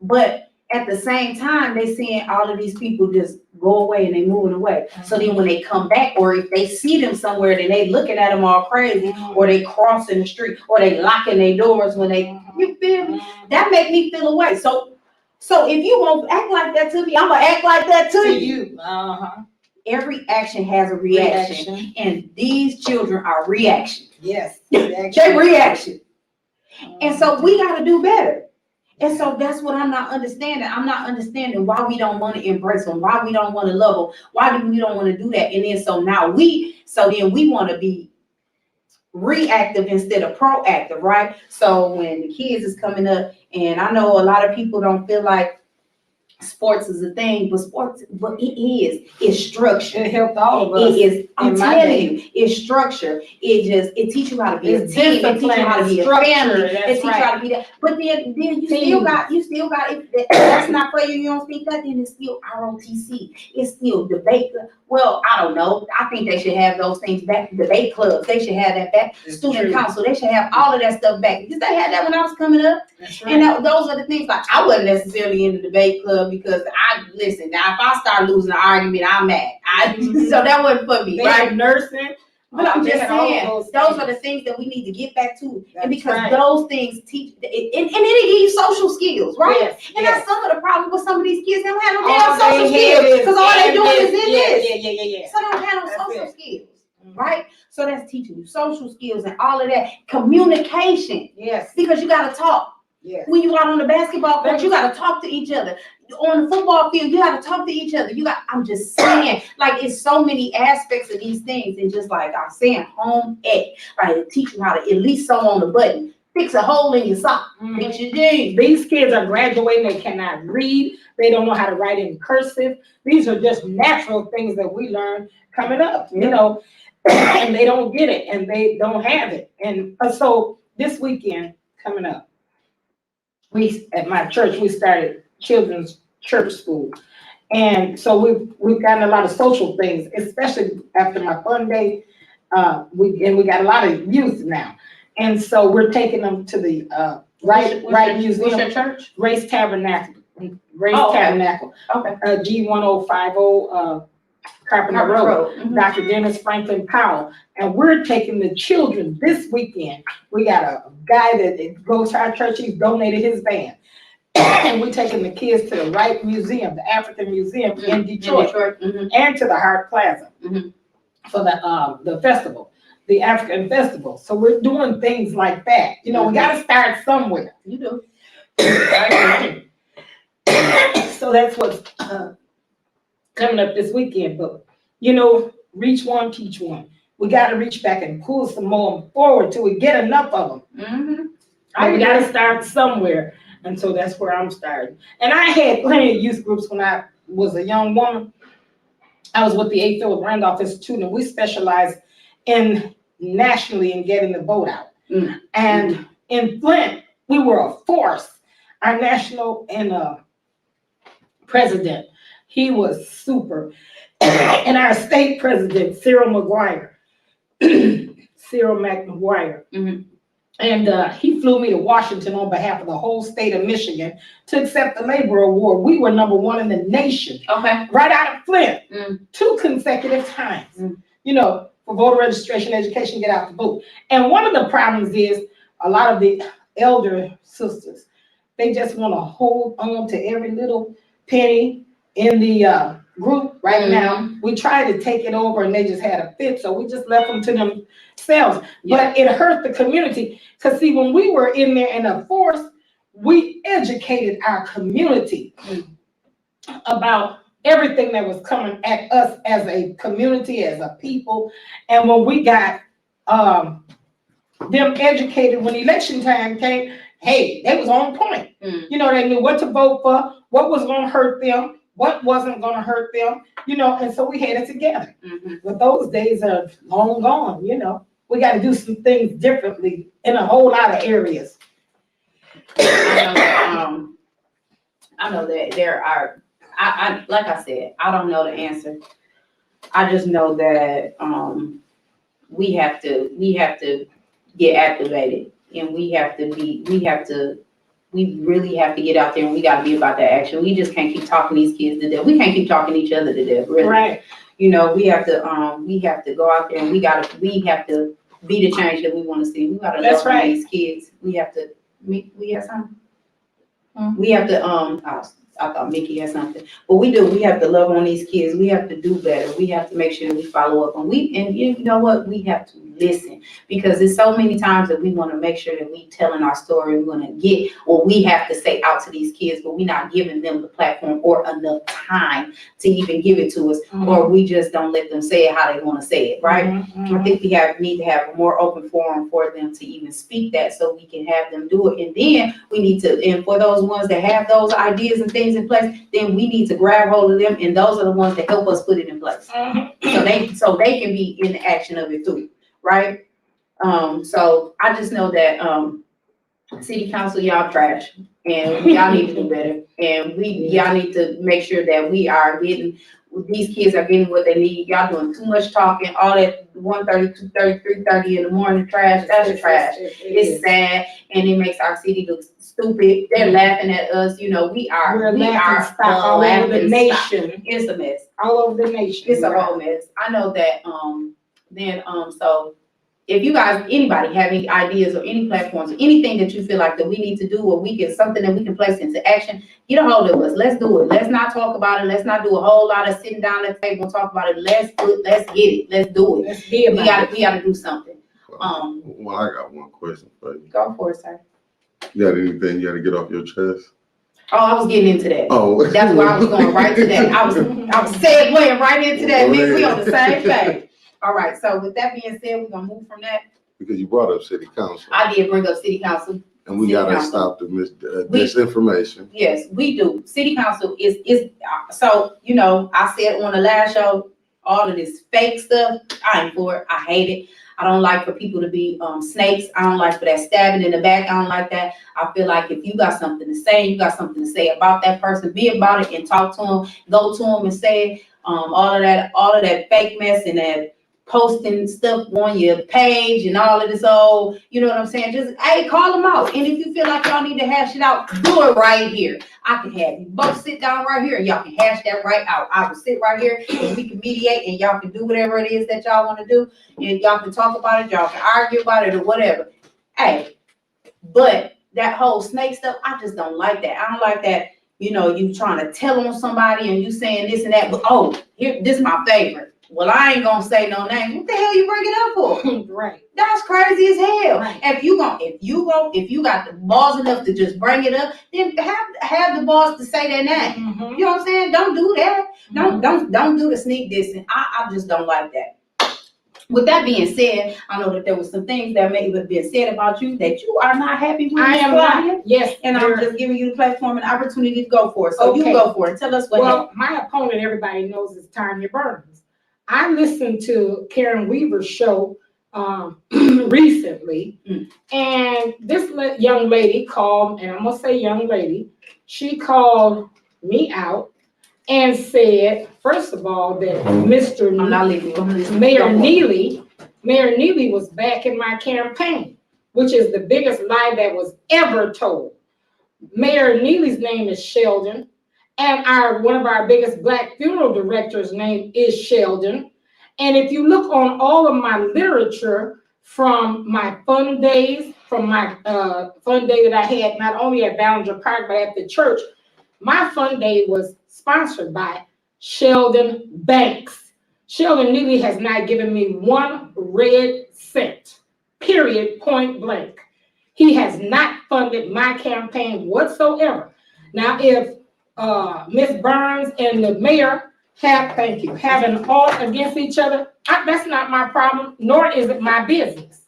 But at the same time, they seeing all of these people just go away and they moving away. So then when they come back, or if they see them somewhere, then they looking at them all crazy, or they crossing the street, or they locking their doors when they, you feel me? That make me feel away. So if you won't act like that to me, I'm gonna act like that to you. Every action has a reaction. And these children are reaction. Yes. They reaction. And so we gotta do better. And so that's what I'm not understanding. I'm not understanding why we don't want to embrace them, why we don't want to love them, why do we don't want to do that. And then so then we want to be reactive instead of proactive, right? So when the kids is coming up, and I know a lot of people don't feel like sports is a thing, but it's structure. It helped all of us. It is, I'm telling you, it's structure. It teaches you how to be a team. It teaches you how to be a family. It teaches you how to be that. But then you still got if that's not for you, you don't think that, then it's still ROTC. It's still debate. Well, I don't know. I think they should have those things back. Debate clubs, they should have that back. Student council, they should have all of that stuff back. Because they had that when I was coming up. That's right. And those are the things. Like I wasn't necessarily in the debate club because listen. Now, if I start losing an argument, I'm mad. So that wasn't for me, right? Nursing. But I'm just saying, those are the things that we need to get back to. And because those things teach, and it'll give you social skills, right? Yes, and that's some of the problem with some of these kids. They don't have no damn social skills because all they doing is in this. Yeah. So they don't have no social skills, right? So that's teaching you social skills and all of that. Communication. Yes. Because you got to talk. Yes. When you out on the basketball court, you got to talk to each other. On the football field, you got to talk to each other. I'm just saying, like, it's so many aspects of these things. And just like I'm saying, home ec, right? Teach you how to at least sew on the button, fix a hole in your sock, fix your jeans. These kids are graduating, they cannot read, they don't know how to write in cursive. These are just natural things that we learn coming up, you know, and they don't get it and they don't have it. And so this weekend coming up, at my church, we started children's church school. And so we've gotten a lot of social things, especially after my fun day. We got a lot of youth now. And so we're taking them to the Wright Museum. What's your church? Grace Tabernacle. Grace Oh, okay. Tabernacle. Okay. G1050 Carpenter Road. Mhm. Dr. Dennis Franklin Powell. And we're taking the children this weekend. We got a guy that goes to our church. He's donated his van. And we're taking the kids to the Wright Museum, the African Museum in Detroit, Mm-hmm. and to the Hart Plaza Mhm. for the festival, the African festival. So we're doing things like that. You know, we got to start somewhere. You do. So that's what's coming up this weekend. But, you know, reach one, teach one. We got to reach back and pull some more forward till we get enough of them. Mm-hmm. We got to start somewhere. And so that's where I'm starting. And I had plenty of youth groups when I was a young woman. I was with the 8th Philip Randolph Institute, and we specialized nationally in getting the vote out. Mm-hmm. And in Flint, we were a force. Our national president, he was super. And our state president, Cyril McGuire. Mm-hmm. And he flew me to Washington on behalf of the whole state of Michigan to accept the labor award. We were #1 in the nation. Okay. Right out of Flint, Mm. 2 consecutive times. Mm. You know, for voter registration, education, get out the vote. And one of the problems is a lot of the elder sisters, they just want to hold on to every little penny in the group right Mhm. now. We tried to take it over and they just had a fit, so we just left them to themselves. Yeah. But it hurt the community, because see, when we were in there in a force, we educated our community about everything that was coming at us as a community, as a people. And when we got them educated, when election time came, hey, they was on point. Mm. You know, they knew what to vote for, what was gonna hurt them, what wasn't gonna hurt them, you know, and so we had it together. Mm-hmm. But those days are long gone, you know. We gotta do some things differently in a whole lot of areas. I know that there are, I like I said, I don't know the answer. I just know that we have to get activated, and we really have to get out there, and we gotta be about that action. We just can't keep talking these kids to death. We can't keep talking each other to death, really. Right. You know, we have to go out there, and we have to be the change that we want to see. We gotta That's love on right. these kids. We have to. We have something. We have to. I thought Mickey had something, but we do. We have to love on these kids. We have to do better. We have to make sure we follow up, and you know what? We have to listen, because there's so many times that we want to make sure that we telling our story. We want to get what we have to say out to these kids, but we're not giving them the platform or enough time to even give it to us, or we just don't let them say it how they want to say it, right? I think we need to have a more open forum for them to even speak that, so we can have them do it. And then we need to, and for those ones that have those ideas and things in place, then we need to grab hold of them, and those are the ones that help us put it in place. So they can be in the action of it too, right? So I just know that city council, y'all trash, and y'all need to do better. And y'all need to make sure that we are getting, these kids are getting what they need. Y'all doing too much talking, all that 1:30, 2:30, 3:30 in the morning trash. That's trash. It's sad, and it makes our city look stupid. They're laughing at us. You know, we are all over the nation. It's a mess. All over the nation. It's a whole mess. I know that. So if you guys, anybody have any ideas or any platforms, or anything that you feel like that we need to do, or something that we can place into action, get a hold of us. Let's do it. Let's not talk about it. Let's not do a whole lot of sitting down at the table and talk about it. Let's get it. Let's do it. We gotta do something. Well, I got one question for you. Go for it, sir. You got anything you got to get off your chest? Oh, I was getting into that. Oh, That's why I was going right to that. I was segueing right into that. We on the same page. All right. So with that being said, we're gonna move from that. because you brought up city council, I did bring up city council. and we City gotta council. stop the disinformation. Yes, we do. City council is so, you know, I said on the last show, all of this fake stuff, I ain't for it. I hate it. I don't like for people to be snakes. I don't like for that stabbing in the back. I don't like that. I feel like if you got something to say, you got something to say about that person, be about it and talk to them, go to them and say all of that fake mess and that posting stuff on your page and all of this old, you know what I'm saying? Just, hey, call them out. And if you feel like y'all need to hash it out, do it right here. I can have you both sit down right here and y'all can hash that right out. I will sit right here and we can mediate and y'all can do whatever it is that y'all want to do. And y'all can talk about it, y'all can argue about it or whatever. Hey, but that whole snake stuff, I just don't like that. I don't like that, you know, you trying to tell on somebody and you saying this and that, but oh, here, this is my favorite. Well, I ain't gonna say no name. What the hell you bring it up for? Right. That's crazy as hell. Right. If you got the balls enough to just bring it up, then have the balls to say their name. Mm-hmm. You know what I'm saying? Don't do that. Mm-hmm. Don't do the sneak dissing. I just don't like that. With that being said, I know that there was some things that may have been said about you that you are not happy with. I am not. Yes. And I'm just giving you the platform and opportunity to go for it. So okay. You go for it. Tell us what happened. My opponent, everybody knows, is Tanya Burns. I listened to Karen Weaver's show recently, and this young lady called, and I'm gonna say young lady, she called me out and said, first of all, that Mayor Neely was back in my campaign, which is the biggest lie that was ever told. Mayor Neely's name is Sheldon, and one of our biggest Black funeral directors' name is Sheldon. And if you look on all of my literature from my fun days, from my fun day that I had not only at Ballinger Park but at the church, my fun day was sponsored by Sheldon Banks. Sheldon Neely has not given me one red cent, period, point blank. He has not funded my campaign whatsoever. Now, if Ms. Burns and the mayor have an alt against each other, that's not my problem, nor is it my business.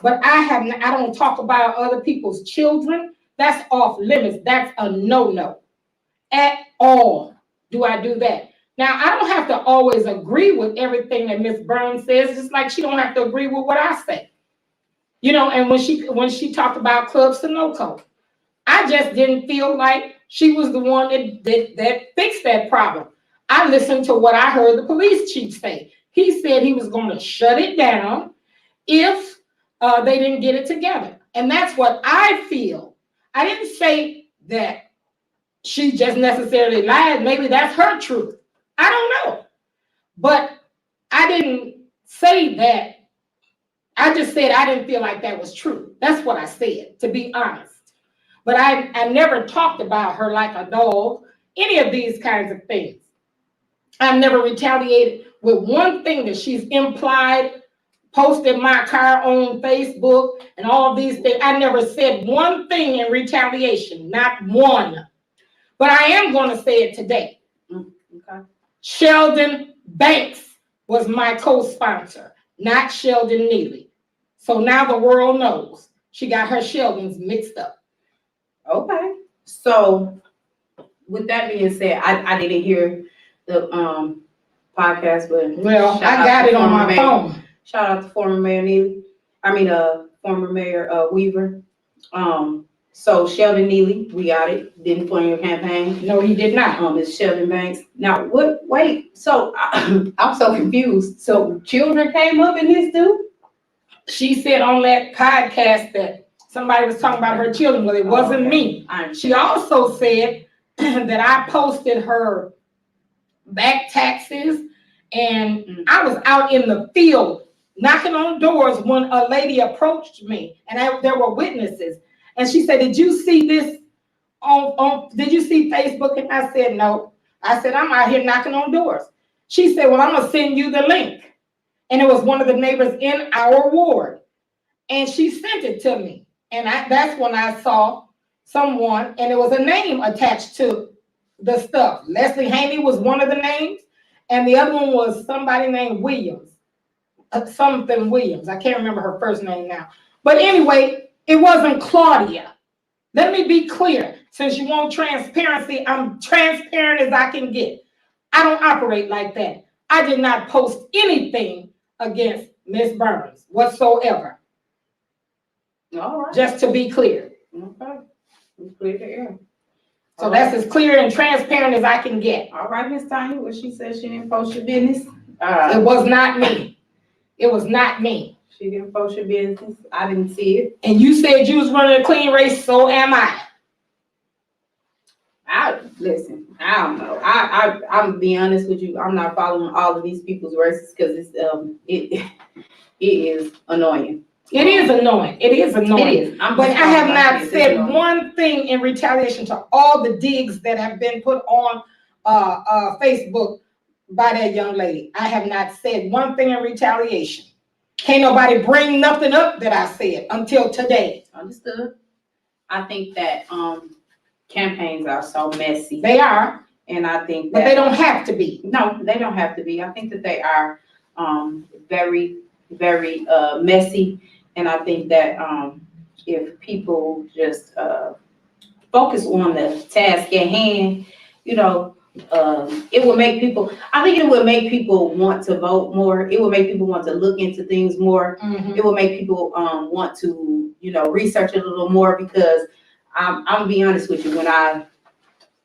But I don't talk about other people's children. That's off limits. That's a no-no. At all do I do that. Now, I don't have to always agree with everything that Ms. Burns says, just like she don't have to agree with what I say. You know, and when she talked about Club Sunoco, I just didn't feel like she was the one that fixed that problem. I listened to what I heard the police chief say. He said he was going to shut it down if they didn't get it together. And that's what I feel. I didn't say that she just necessarily lied. Maybe that's her truth. I don't know. But I didn't say that. I just said I didn't feel like that was true. That's what I said, to be honest. But I never talked about her like a dog, any of these kinds of things. I never retaliated with one thing that she's implied, posted my car on Facebook and all these things. I never said one thing in retaliation, not one. But I am going to say it today. Okay. Sheldon Banks was my co-sponsor, not Sheldon Neely. So now the world knows. She got her Sheldons mixed up. Okay. So with that being said, I didn't hear the podcast, but well, I got it on my phone. Shout out to former Mayor Neely. Former Mayor Weaver. So Sheldon Neely, we got it. Didn't fund your campaign. No, he did not. It's Sheldon Banks. Now what? Wait. So I'm so confused. So children came up in this too? She said on that podcast that somebody was talking about her children. Well, it wasn't me. She also said that I posted her back taxes, and I was out in the field knocking on doors when a lady approached me, and there were witnesses. And she said, "Did you see this did you see Facebook?" And I said, "No." I said, "I'm out here knocking on doors." She said, "Well, I'm gonna send you the link." And it was one of the neighbors in our ward. And she sent it to me. And that's when I saw someone, and it was a name attached to the stuff. Leslie Haney was one of the names, and the other one was somebody named Williams. Something Williams. I can't remember her first name now. But anyway, it wasn't Claudia. Let me be clear. Since you want transparency, I'm transparent as I can get. I don't operate like that. I did not post anything against Ms. Burns whatsoever. All right. Just to be clear. Okay. It's clear the air. So that's as clear and transparent as I can get. All right, Miss Tanya, what she said she didn't post your business? It was not me. It was not me. She didn't post your business. I didn't see it. And you said you was running a clean race, so am I. Listen, I don't know. I'm be honest with you. I'm not following all of these people's races because it's it is annoying. It is annoying. It is annoying. It is. But I have not said one thing in retaliation to all the digs that have been put on Facebook by that young lady. I have not said one thing in retaliation. Can't nobody bring nothing up that I said until today. Understood. I think that campaigns are so messy. They are. And I think that, but they don't have to be. No, they don't have to be. I think that they are very, very messy. And I think that if people just focus on the task at hand, you know, it will make people, I think it would make people want to vote more. It will make people want to look into things more. Mm-hmm. It will make people want to, you know, research it a little more, because I'm gonna be honest with you, when I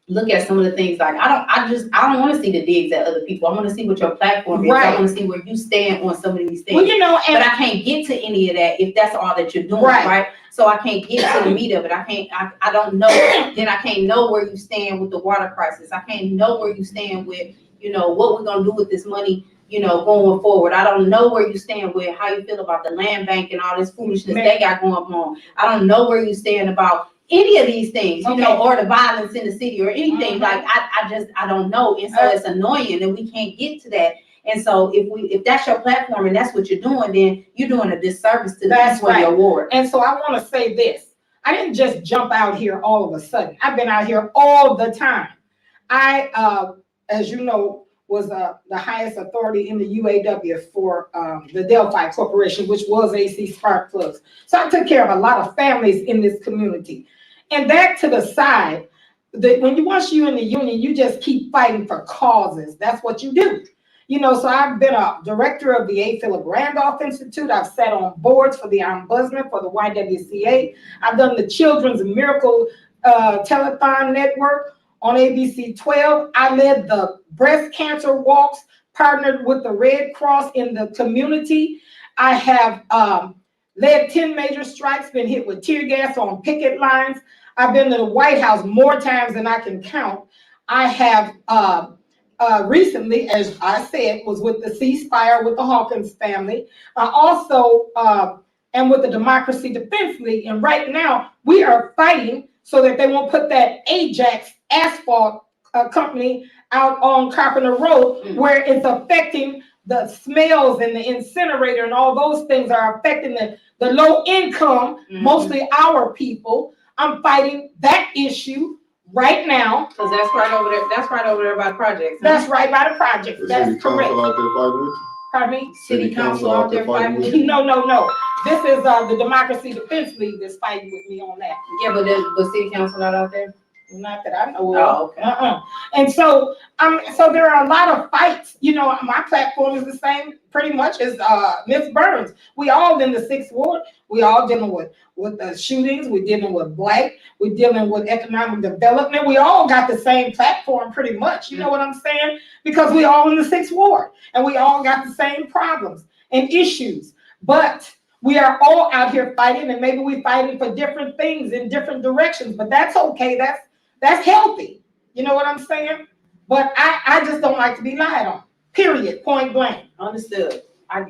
look at some of the things, like I don't want to see the digs at other people. I want to see what your platform is. Right. I want to see where you stand on some of these things. Well, you know, but I can't get to any of that if that's all that you're doing, right? So I can't get to the meat of it. I don't know. Then I can't know where you stand with the water crisis. I can't know where you stand with, you know, what we're gonna do with this money, you know, going forward. I don't know where you stand with how you feel about the land bank and all this foolishness they got going on. I don't know where you stand about any of these things, you know, or the violence in the city or anything. Like I don't know. And so it's annoying and we can't get to that. And so if that's your platform and that's what you're doing, then you're doing a disservice to the people in your ward. And so I want to say this. I didn't just jump out here all of a sudden. I've been out here all the time. I, as you know, was the highest authority in the UAW for the Delphi Corporation, which was AC Spark Plugs. So I took care of a lot of families in this community. And back to the side, once you're in the union, you just keep fighting for causes. That's what you do. You know, so I've been a director of the A. Philip Randolph Institute. I've sat on boards for the Ombudsman, for the YWCA. I've done the Children's Miracle Telethon Network on ABC 12. I led the breast cancer walks, partnered with the Red Cross in the community. I have led 10 major strikes, been hit with tear gas on picket lines. I've been to the White House more times than I can count. I have recently, as I said, was with the ceasefire with the Hawkins family. I also am with the Democracy Defense League. And right now we are fighting so that they won't put that Ajax asphalt company out on Carpenter Road, where it's affecting the smells and the incinerator and all those things are affecting the low income, mostly our people. I'm fighting that issue right now. Because that's right over there. That's right over there by the projects. Huh? That's right by the project. That's correct. Out there fighting with you? Pardon me? City council out there fighting with you? No. This is the Democracy Defense League that's fighting with me on that. Yeah, but city council not out there? Not that I know of. Oh, okay. And so there are a lot of fights. You know, my platform is the same pretty much as Ms. Burns. We all in the 6th Ward. We all dealing with the shootings. We're dealing with Black. We're dealing with economic development. We all got the same platform pretty much. You know what I'm saying? Because we all in the 6th Ward and we all got the same problems and issues. But we are all out here fighting, and maybe we're fighting for different things in different directions. But that's okay. That's healthy. You know what I'm saying? But I just don't like to be lied on. Period. Point blank. Understood. I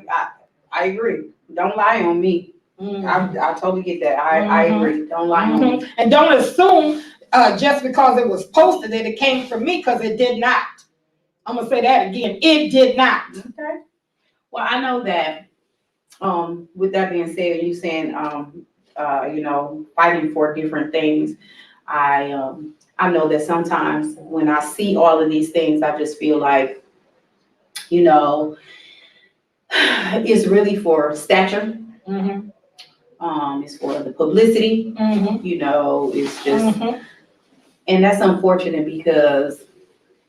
agree. Don't lie on me. I totally get that. I agree. Don't lie on me. And don't assume just because it was posted that it came from me, because it did not. I'm gonna say that again. It did not. Okay. Well, I know that. With that being said, you saying you know, fighting for different things. I know that sometimes when I see all of these things, I just feel like, you know, it's really for stature. It's for the publicity. You know, it's just, and that's unfortunate because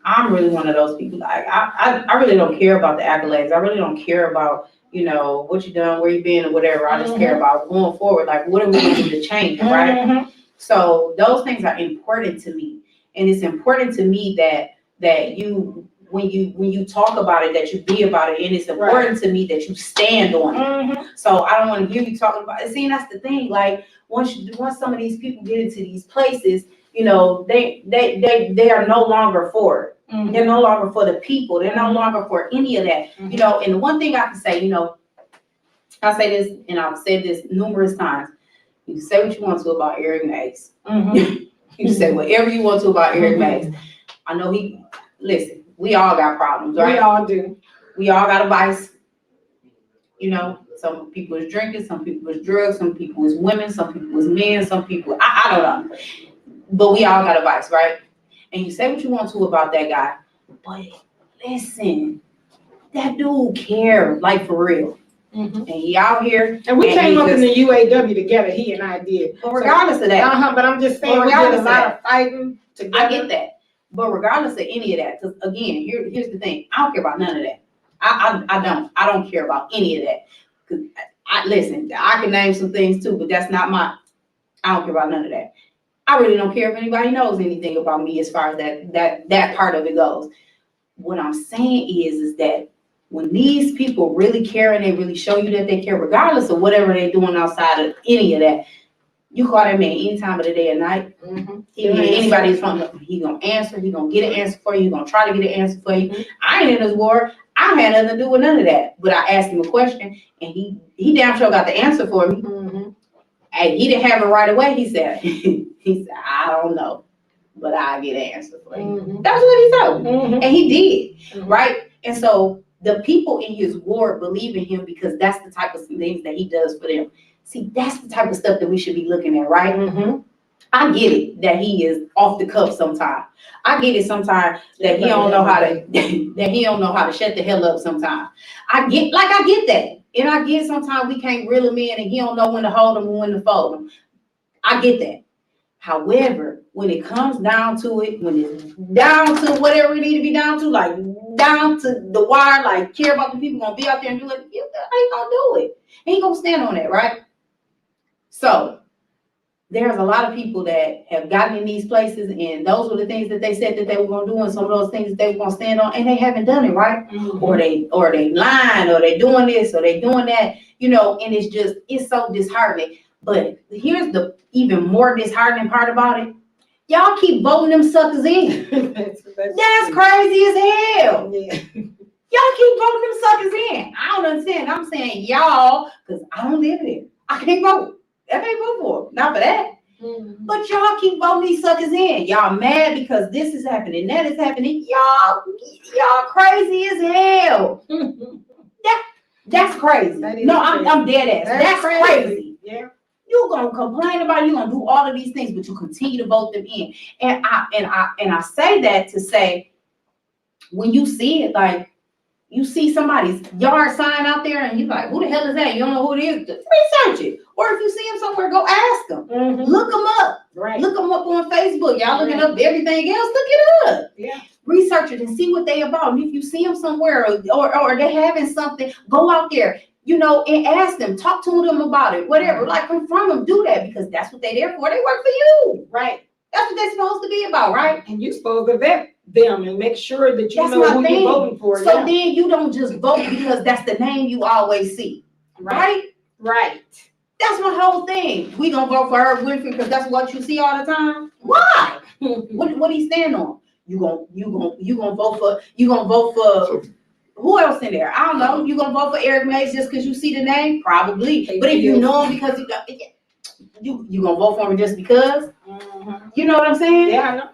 I'm really one of those people. Like I really don't care about the accolades. I really don't care about, you know, what you done, where you been, or whatever. I just care about going forward. Like, what are we going to do to change, right? So those things are important to me, and it's important to me that you, when you talk about it, that you be about it, and it's important to me that you stand on it. So I don't want to hear you talking about it. See, and that's the thing. Like once some of these people get into these places, you know, they are no longer for it. They're no longer for the people. They're no longer for any of that. You know, and the one thing I can say, you know, I say this, and I've said this numerous times. You can say what you want to about Eric Mays. You can say whatever you want to about Eric Mays. I know listen, we all got problems, right? We all do. We all got a vice. You know, some people is drinking, some people is drugs, some people is women, some people is men, some people, I don't know. But we all got a vice, right? And you say what you want to about that guy, but listen, that dude cared, like for real. And he out here. And we came up in the UAW together, he and I did. But regardless of that. But I'm just saying, we did a lot of fighting together. I get that. But regardless of any of that, because again, here's the thing. I don't care about none of that. I don't care about any of that. Because listen, I can name some things too, but that's not I don't care about none of that. I really don't care if anybody knows anything about me as far as that part of it goes. What I'm saying is that when these people really care and they really show you that they care, regardless of whatever they're doing outside of any of that, you call that man any time of the day or night. Anybody's from, he gonna answer, he gonna get an answer for you, he gonna try to get an answer for you. I ain't in this war. I don't have nothing to do with none of that. But I asked him a question and he damn sure got the answer for me. And he didn't have it right away. He said, I don't know, but I'll get an answer for you. That's what he told me. And he did, right? And so the people in his ward believe in him because that's the type of things that he does for them. See, that's the type of stuff that we should be looking at, right? I get it that he is off the cuff sometimes. I get it sometimes that he don't know how to shut the hell up sometimes. I get that. And I get sometimes we can't reel him in and he don't know when to hold him and when to fold him. I get that. However, when it comes down to it, when it's down to whatever it need to be down to, like down to the wire, like care about the people gonna be out there and do it, you ain't gonna do it. Ain't gonna stand on that, right? So there's a lot of people that have gotten in these places, and those were the things that they said that they were gonna do, and some of those things that they were gonna stand on, and they haven't done it, right? Or they lying, or they doing this, or they doing that, you know, and it's so disheartening. But here's the even more disheartening part about it. Y'all keep voting them suckers in. That's crazy as hell. Y'all keep voting them suckers in. I don't understand. I'm saying y'all, because I don't live there. I can't vote. I can't vote for them. Not for that. But y'all keep voting these suckers in. Y'all mad because this is happening, that is happening. Y'all crazy as hell. That's crazy. No, I'm dead ass. That's crazy. Yeah. You're gonna complain about it, you're gonna do all of these things, but you continue to vote them in. And I say that to say, when you see it, like you see somebody's yard sign out there and you're like, who the hell is that? You don't know who it is, research it. Or if you see him somewhere, go ask them. Look them up. Right. Look them up on Facebook. Y'all looking up everything else, look it up. Yeah. Research it and see what they about. And if you see them somewhere or they having something, go out there. You know, and ask them, talk to them about it, whatever. Like, confront them, do that, because that's what they're there for. They work for you. Right. That's what they're supposed to be about, right? And you're supposed to vet them and make sure that you know who you're voting for. So then you don't just vote because that's the name you always see. Right? Right. That's my whole thing. We gonna vote for Herb Winfrey because that's what you see all the time. Why? What do you stand on? You gonna vote for who else in there? I don't know. You gonna vote for Eric Mays just because you see the name? Probably. But if you know him because you gonna vote for him just because? You know what I'm saying? Yeah, I know.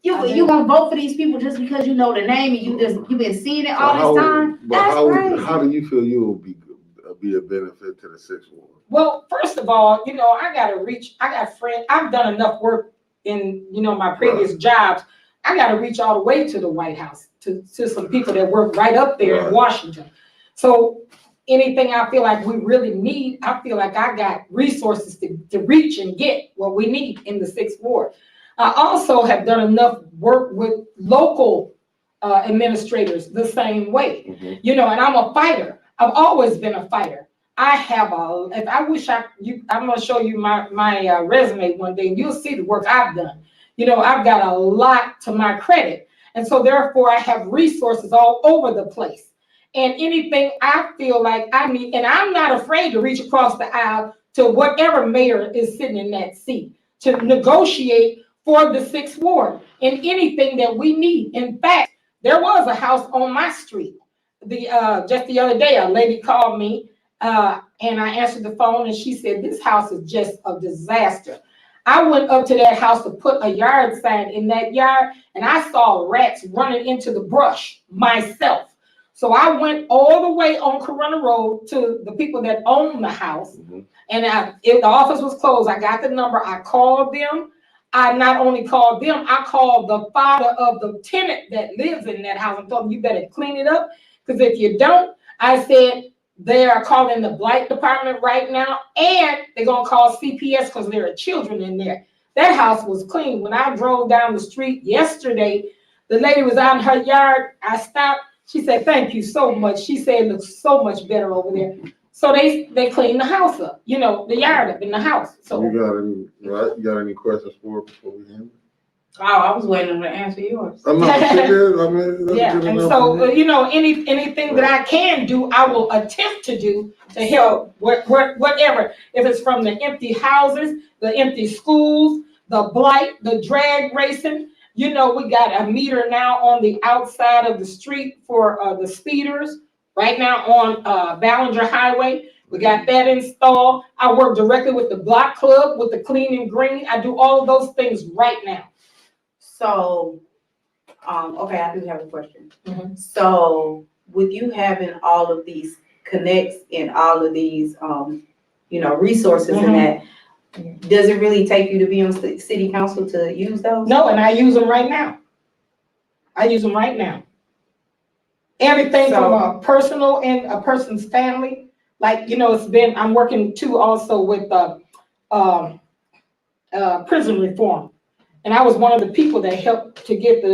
You gonna vote for these people just because you know the name and you've been seeing it all this time? That's crazy. How do you feel you will be a benefit to the Sixth Ward? Well, first of all, you know, I got friends. I've done enough work in, you know, my previous jobs. I got to reach all the way to the White House, to some people that work right up there in Washington. So anything I feel like we really need, I feel like I got resources to reach and get what we need in the Sixth Ward. I also have done enough work with local administrators the same way. You know, and I'm a fighter. I've always been a fighter. I have if I wish I'm gonna show you my resume one day, and you'll see the work I've done. You know, I've got a lot to my credit, and so therefore I have resources all over the place. And anything I feel like I need, and I'm not afraid to reach across the aisle to whatever mayor is sitting in that seat to negotiate for the 6th Ward in anything that we need. In fact, there was a house on my street. Just the other day, a lady called me and I answered the phone and she said, this house is just a disaster. I went up to that house to put a yard sign in that yard and I saw rats running into the brush myself. So I went all the way on Corona Road to the people that own the house. And if the office was closed, I got the number, I called them. I not only called them, I called the father of the tenant that lives in that house and told him, you better clean it up. Because if you don't, I said, they are calling the blight department right now, and they're going to call CPS because there are children in there. That house was clean. When I drove down the street yesterday, the lady was out in her yard. I stopped. She said, thank you so much. She said, it looks so much better over there. So they cleaned the house up, you know, the yard up in the house. So You got any questions for her before we end? Oh, I was waiting to answer yours. I'm not sure. I mean, yeah, and so you know, anything that I can do, I will attempt to do to help. Whatever, if it's from the empty houses, the empty schools, the blight, the drag racing. You know, we got a meter now on the outside of the street for the speeders. Right now on Ballinger Highway, we got that installed. I work directly with the block club, with the clean and green. I do all of those things right now. So, okay, I do have a question. So, with you having all of these connects and all of these, you know, resources and that, does it really take you to be on city council to use those? No, and I use them right now. Everything from a personal and a person's family. Like, you know, I'm working too also with prison reform. And I was one of the people that helped to get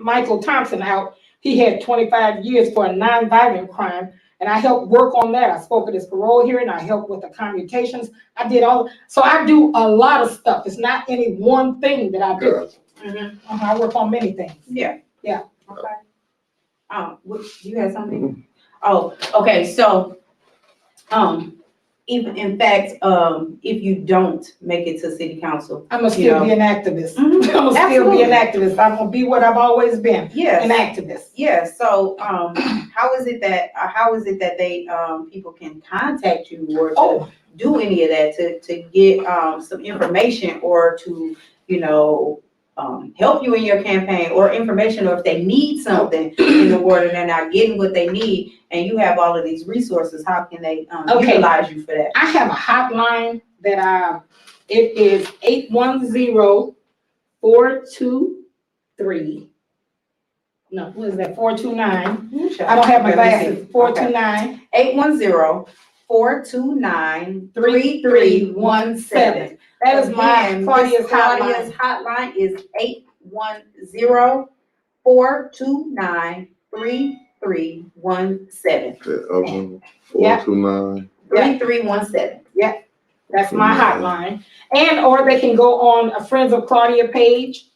Michael Thompson out. He had 25 years for a non-violent crime. And I helped work on that. I spoke at his parole hearing. I helped with the commutations. I did so I do a lot of stuff. It's not any one thing that I do. I work on many things. Yeah. Okay. You had something? Oh, okay. So, even in fact, if you don't make it to city council, I'm gonna still be an activist. I'm gonna still be an activist. I'm gonna be what I've always been. Yes. An activist. Yeah. So, how is it that they people can contact you or to do any of that to get some information or to, you know, help you in your campaign or information, or if they need something in the ward and they're not getting what they need and you have all of these resources, how can they utilize you for that? I have a hotline that it is 810-423. No, what is that? 429. I don't have my glasses. 429. 810-429-3317. That is my Claudia's hotline is 810-429-3317. 429-3317. Yeah, that's my hotline. And or they can go on a Friends of Claudia page.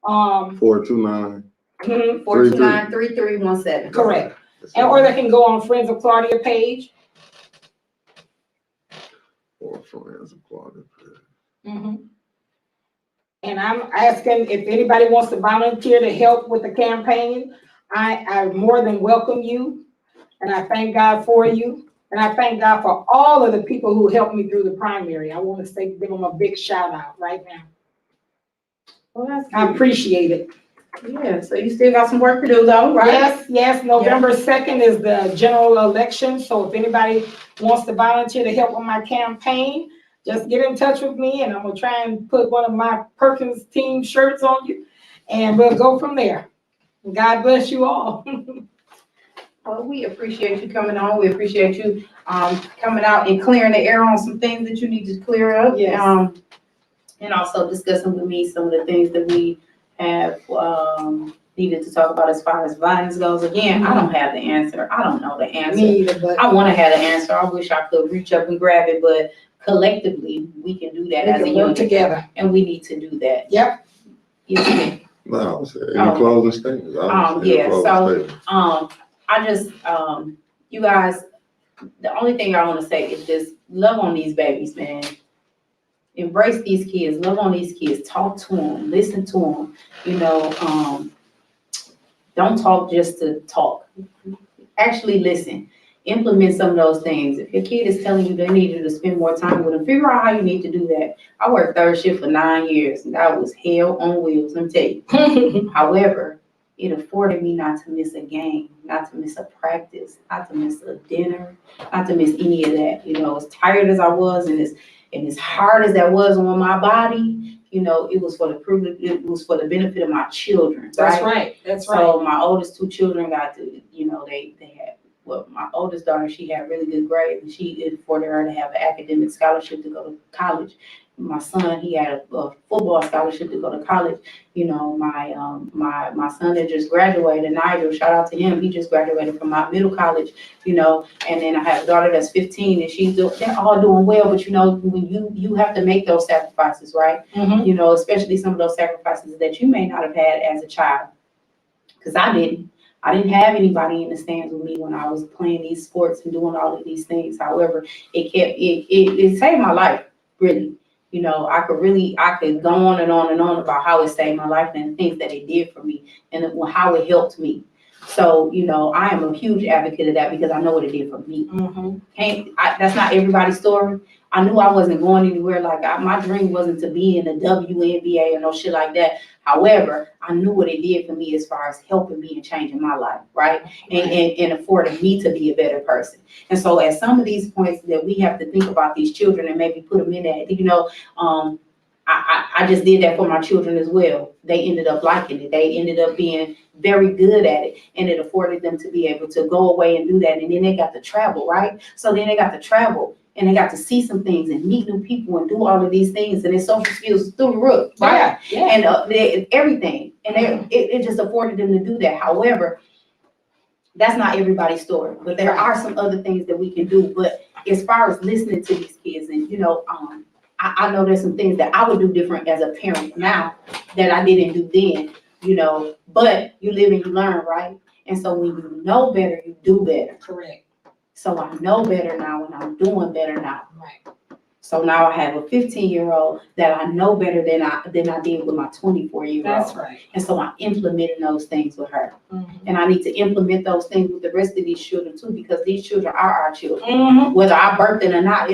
429-3317. Correct. And or they can go on Friends of Claudia page. Or Friends of Claudia page. And I'm asking if anybody wants to volunteer to help with the campaign. I more than welcome you, and I thank God for you, and I thank God for all of the people who helped me through the primary. I want to give them a big shout out right now. Well, I appreciate it. Yeah, so you still got some work to do though, right? Yes. November 2nd is the general election. So if anybody wants to volunteer to help with my campaign, just get in touch with me and I'm gonna try and put one of my Perkins team shirts on you and we'll go from there. God bless you all. Well, we appreciate you coming on. We appreciate you coming out and clearing the air on some things that you need to clear up. Yes. and also discussing with me some of the things that we have needed to talk about as far as violence goes. Again, I don't have the answer. I don't know the answer. Me either, but I want to have the answer. I wish I could reach up and grab it, but collectively we can do that we as a can work unit, together. and we need to do that. Yep. Yes, ma'am. No, any closing statements? Yeah, so, I just, you guys, the only thing I want to say is just love on these babies, man. Embrace these kids, love on these kids, talk to them, listen to them, you know, don't talk just to talk. Actually listen, implement some of those things. If your kid is telling you they need you to spend more time with them, figure out how you need to do that. I worked third shift for 9 years, and that was hell on wheels, let me tell you. However, it afforded me not to miss a game, not to miss a practice, not to miss a dinner, not to miss any of that. You know, as tired as I was and as hard as that was on my body, you know, it was for the privilege, it was for the benefit of my children. That's right. That's right. So my oldest two children got to, you know, they had, well, my oldest daughter, she had really good grades, and it afforded her to have an academic scholarship to go to college. My son, he had a football scholarship to go to college. You know, my son that just graduated, Nigel, shout out to him. He just graduated from my middle college, you know, and then I have a daughter that's 15, and they're all doing well, but you know, when you have to make those sacrifices, right? Mm-hmm. You know, especially some of those sacrifices that you may not have had as a child. Because I didn't have anybody in the stands with me when I was playing these sports and doing all of these things. However, it saved my life, really. You know, I could go on and on and on about how it saved my life and the things that it did for me and how it helped me. So, you know, I am a huge advocate of that because I know what it did for me. Mm-hmm. That's not everybody's story. I knew I wasn't going anywhere. My dream wasn't to be in the WNBA or no shit like that. However, I knew what it did for me as far as helping me and changing my life, right? And affording me to be a better person. And so at some of these points that we have to think about these children and maybe put them in that, you know, I just did that for my children as well. They ended up liking it. They ended up being very good at it, and it afforded them to be able to go away and do that. And then they got to travel, right? So then they got to travel and they got to see some things and meet new people and do all of these things, and their social skills through the roof, right? Yeah. And everything, and it just afforded them to do that. However, that's not everybody's story, but there are some other things that we can do. But as far as listening to these kids, and you know, I know there's some things that I would do different as a parent now that I didn't do then, you know, but you live and you learn, right? And so when you know better, you do better. Correct. So I know better now and I'm doing better now. Right. So now I have a 15-year-old that I know better than I did with my 24-year-old. That's right. And so I'm implementing those things with her. Mm-hmm. And I need to implement those things with the rest of these children too, because these children are our children. Mm-hmm. Whether I birthed them or not,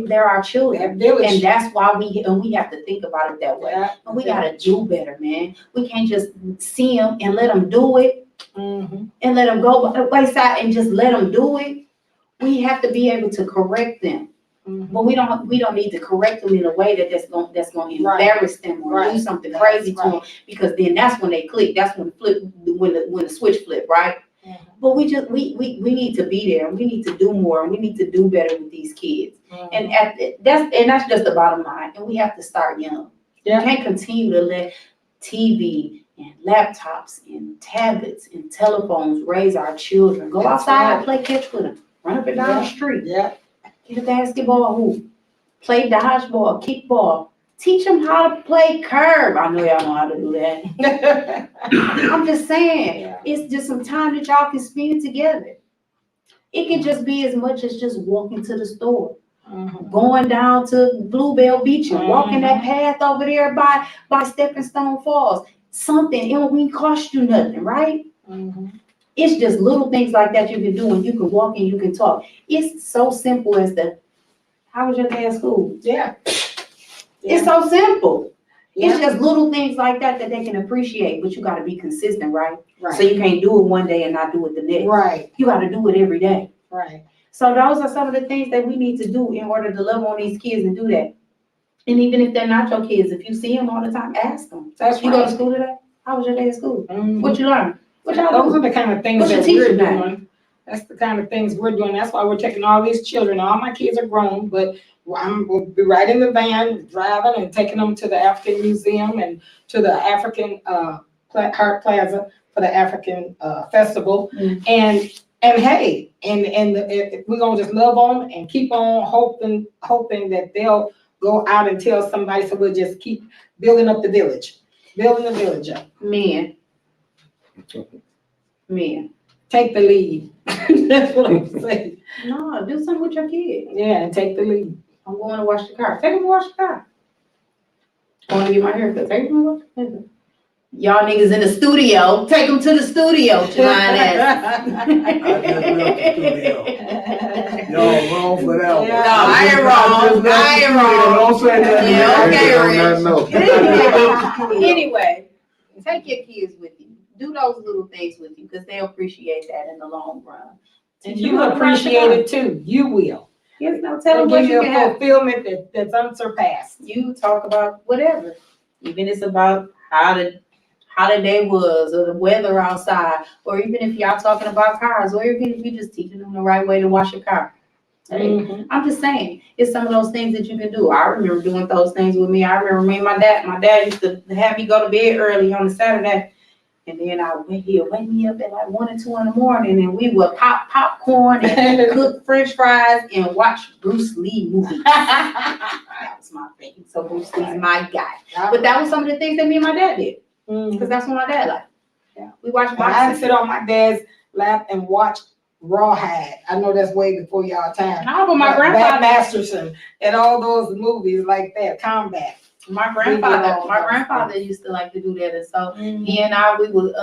they're our children. Village. And that's why we have to think about it that way. Yeah. And we got to do better, man. We can't just see them and let them do it, Mm-hmm. and let them go by the wayside and just let them do it. We have to be able to correct them. Mm-hmm. But we don't need to correct them in a way that's going to embarrass them or do something crazy to them, because then that's when they click. That's when the switch flip, right? Mm-hmm. But we need to be there. We need to do more, and we need to do better with these kids. Mm-hmm. And that's just the bottom line. And we have to start young. Yeah. We can't continue to let TV and laptops and tablets and telephones raise our children. Go outside and play catch with them. Run up and down the street. Yeah. Get a basketball hoop. Play dodgeball, kickball. Teach them how to play curb. I know y'all know how to do that. I'm just saying, It's just some time that y'all can spend together. It can just be as much as just walking to the store, going down to Bluebell Beach and walking that path over there by Stepping Stone Falls. Something, it won't cost you nothing, right? It's just little things like that you can do, and you can walk and you can talk. It's so simple as how was your day at school? Yeah. It's so simple. Yeah. It's just little things like that they can appreciate, but you got to be consistent, right? Right. So you can't do it one day and not do it the next. Right. You got to do it every day. Right. So those are some of the things that we need to do in order to love on these kids and do that. And even if they're not your kids, if you see them all the time, ask them. That's You right. go to school today? How was your day at school? Mm-hmm. What you learn? What y'all Those do? are the kind of things What's your that we're teacher name? doing. That's the kind of things we're doing. That's why we're taking all these children. All my kids are grown, but we'll be right in the van driving and taking them to the African Museum and to the African Heart Plaza for the African festival. And hey, and we're gonna just love on them and keep on hoping that they'll go out and tell somebody. So we'll just keep building up the village up. Men. Take the lead. That's what I'm saying. No, do something with your kid. Yeah, and take the lead. I'm going to wash the car. Take him to wash the car. I want to get my hair cut. Take him to wash the car. Y'all niggas in the studio. Take him to the studio, Jelani ass. Y'all wrong for that one. Yeah. No, I ain't wrong. I ain't wrong. Don't say that. Yeah, okay, Rich. Anyway, take your kids with you. Do those little things with you because they appreciate that in the long run. And you appreciate it too. You will. Yes, no, tell them It'll what give you you can a have. fulfillment that's unsurpassed. You talk about whatever. Even it's about how the day was or the weather outside, or even if y'all talking about cars, or even if you're just teaching them the right way to wash your car. Hey, I'm just saying, it's some of those things that you can do. I remember doing those things with me. I remember me and my dad used to have me go to bed early on a Saturday. And then he'll wake me up at like 1 or 2 in the morning, and we would pop popcorn and cook French fries and watch Bruce Lee movies. That was my thing. So Bruce Lee's my guy. But that was some of the things that me and my dad did, because that's what my dad liked. Yeah. We watched I boxing. sit on my dad's lap and watch Rawhide. I know that's way before y'all time. No, but my Bat grandfather, Masterson and all those movies like that, Combat. my grandfather used to like to do that, and so he and I, we would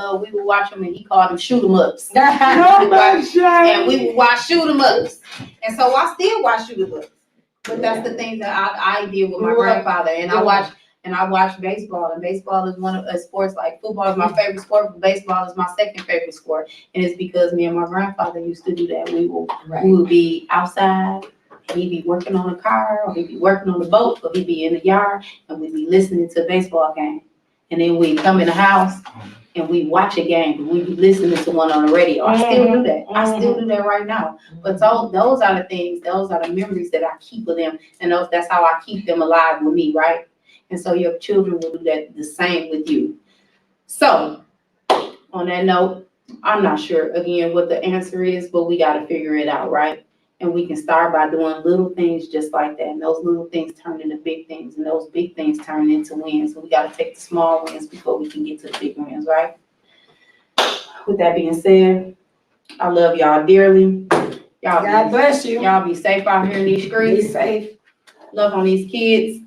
watch him, and he called them shoot 'em ups. And we would watch shoot 'em ups. And so I still watch shoot 'em ups. But that's the thing that I did with my grandfather. And I watch baseball. And baseball is one of sports, like football is my favorite sport, but baseball is my second favorite sport. And it's because me and my grandfather used to do that. We would be outside. He'd be working on a car, or he'd be working on the boat, or he'd be in the yard, and we'd be listening to a baseball game. And then we'd come in the house and we'd watch a game, and we'd be listening to one on the radio. I still do that. I still do that right now. But those are the things, those are the memories that I keep with them, and that's how I keep them alive with me, right? And so your children will do that the same with you. So on that note, I'm not sure again what the answer is, but we got to figure it out, right? And we can start by doing little things just like that. And those little things turn into big things, and those big things turn into wins. So we got to take the small wins before we can get to the big wins, right? With that being said, I love y'all dearly. God bless you. Y'all be safe out here in these streets. Be safe. Love on these kids.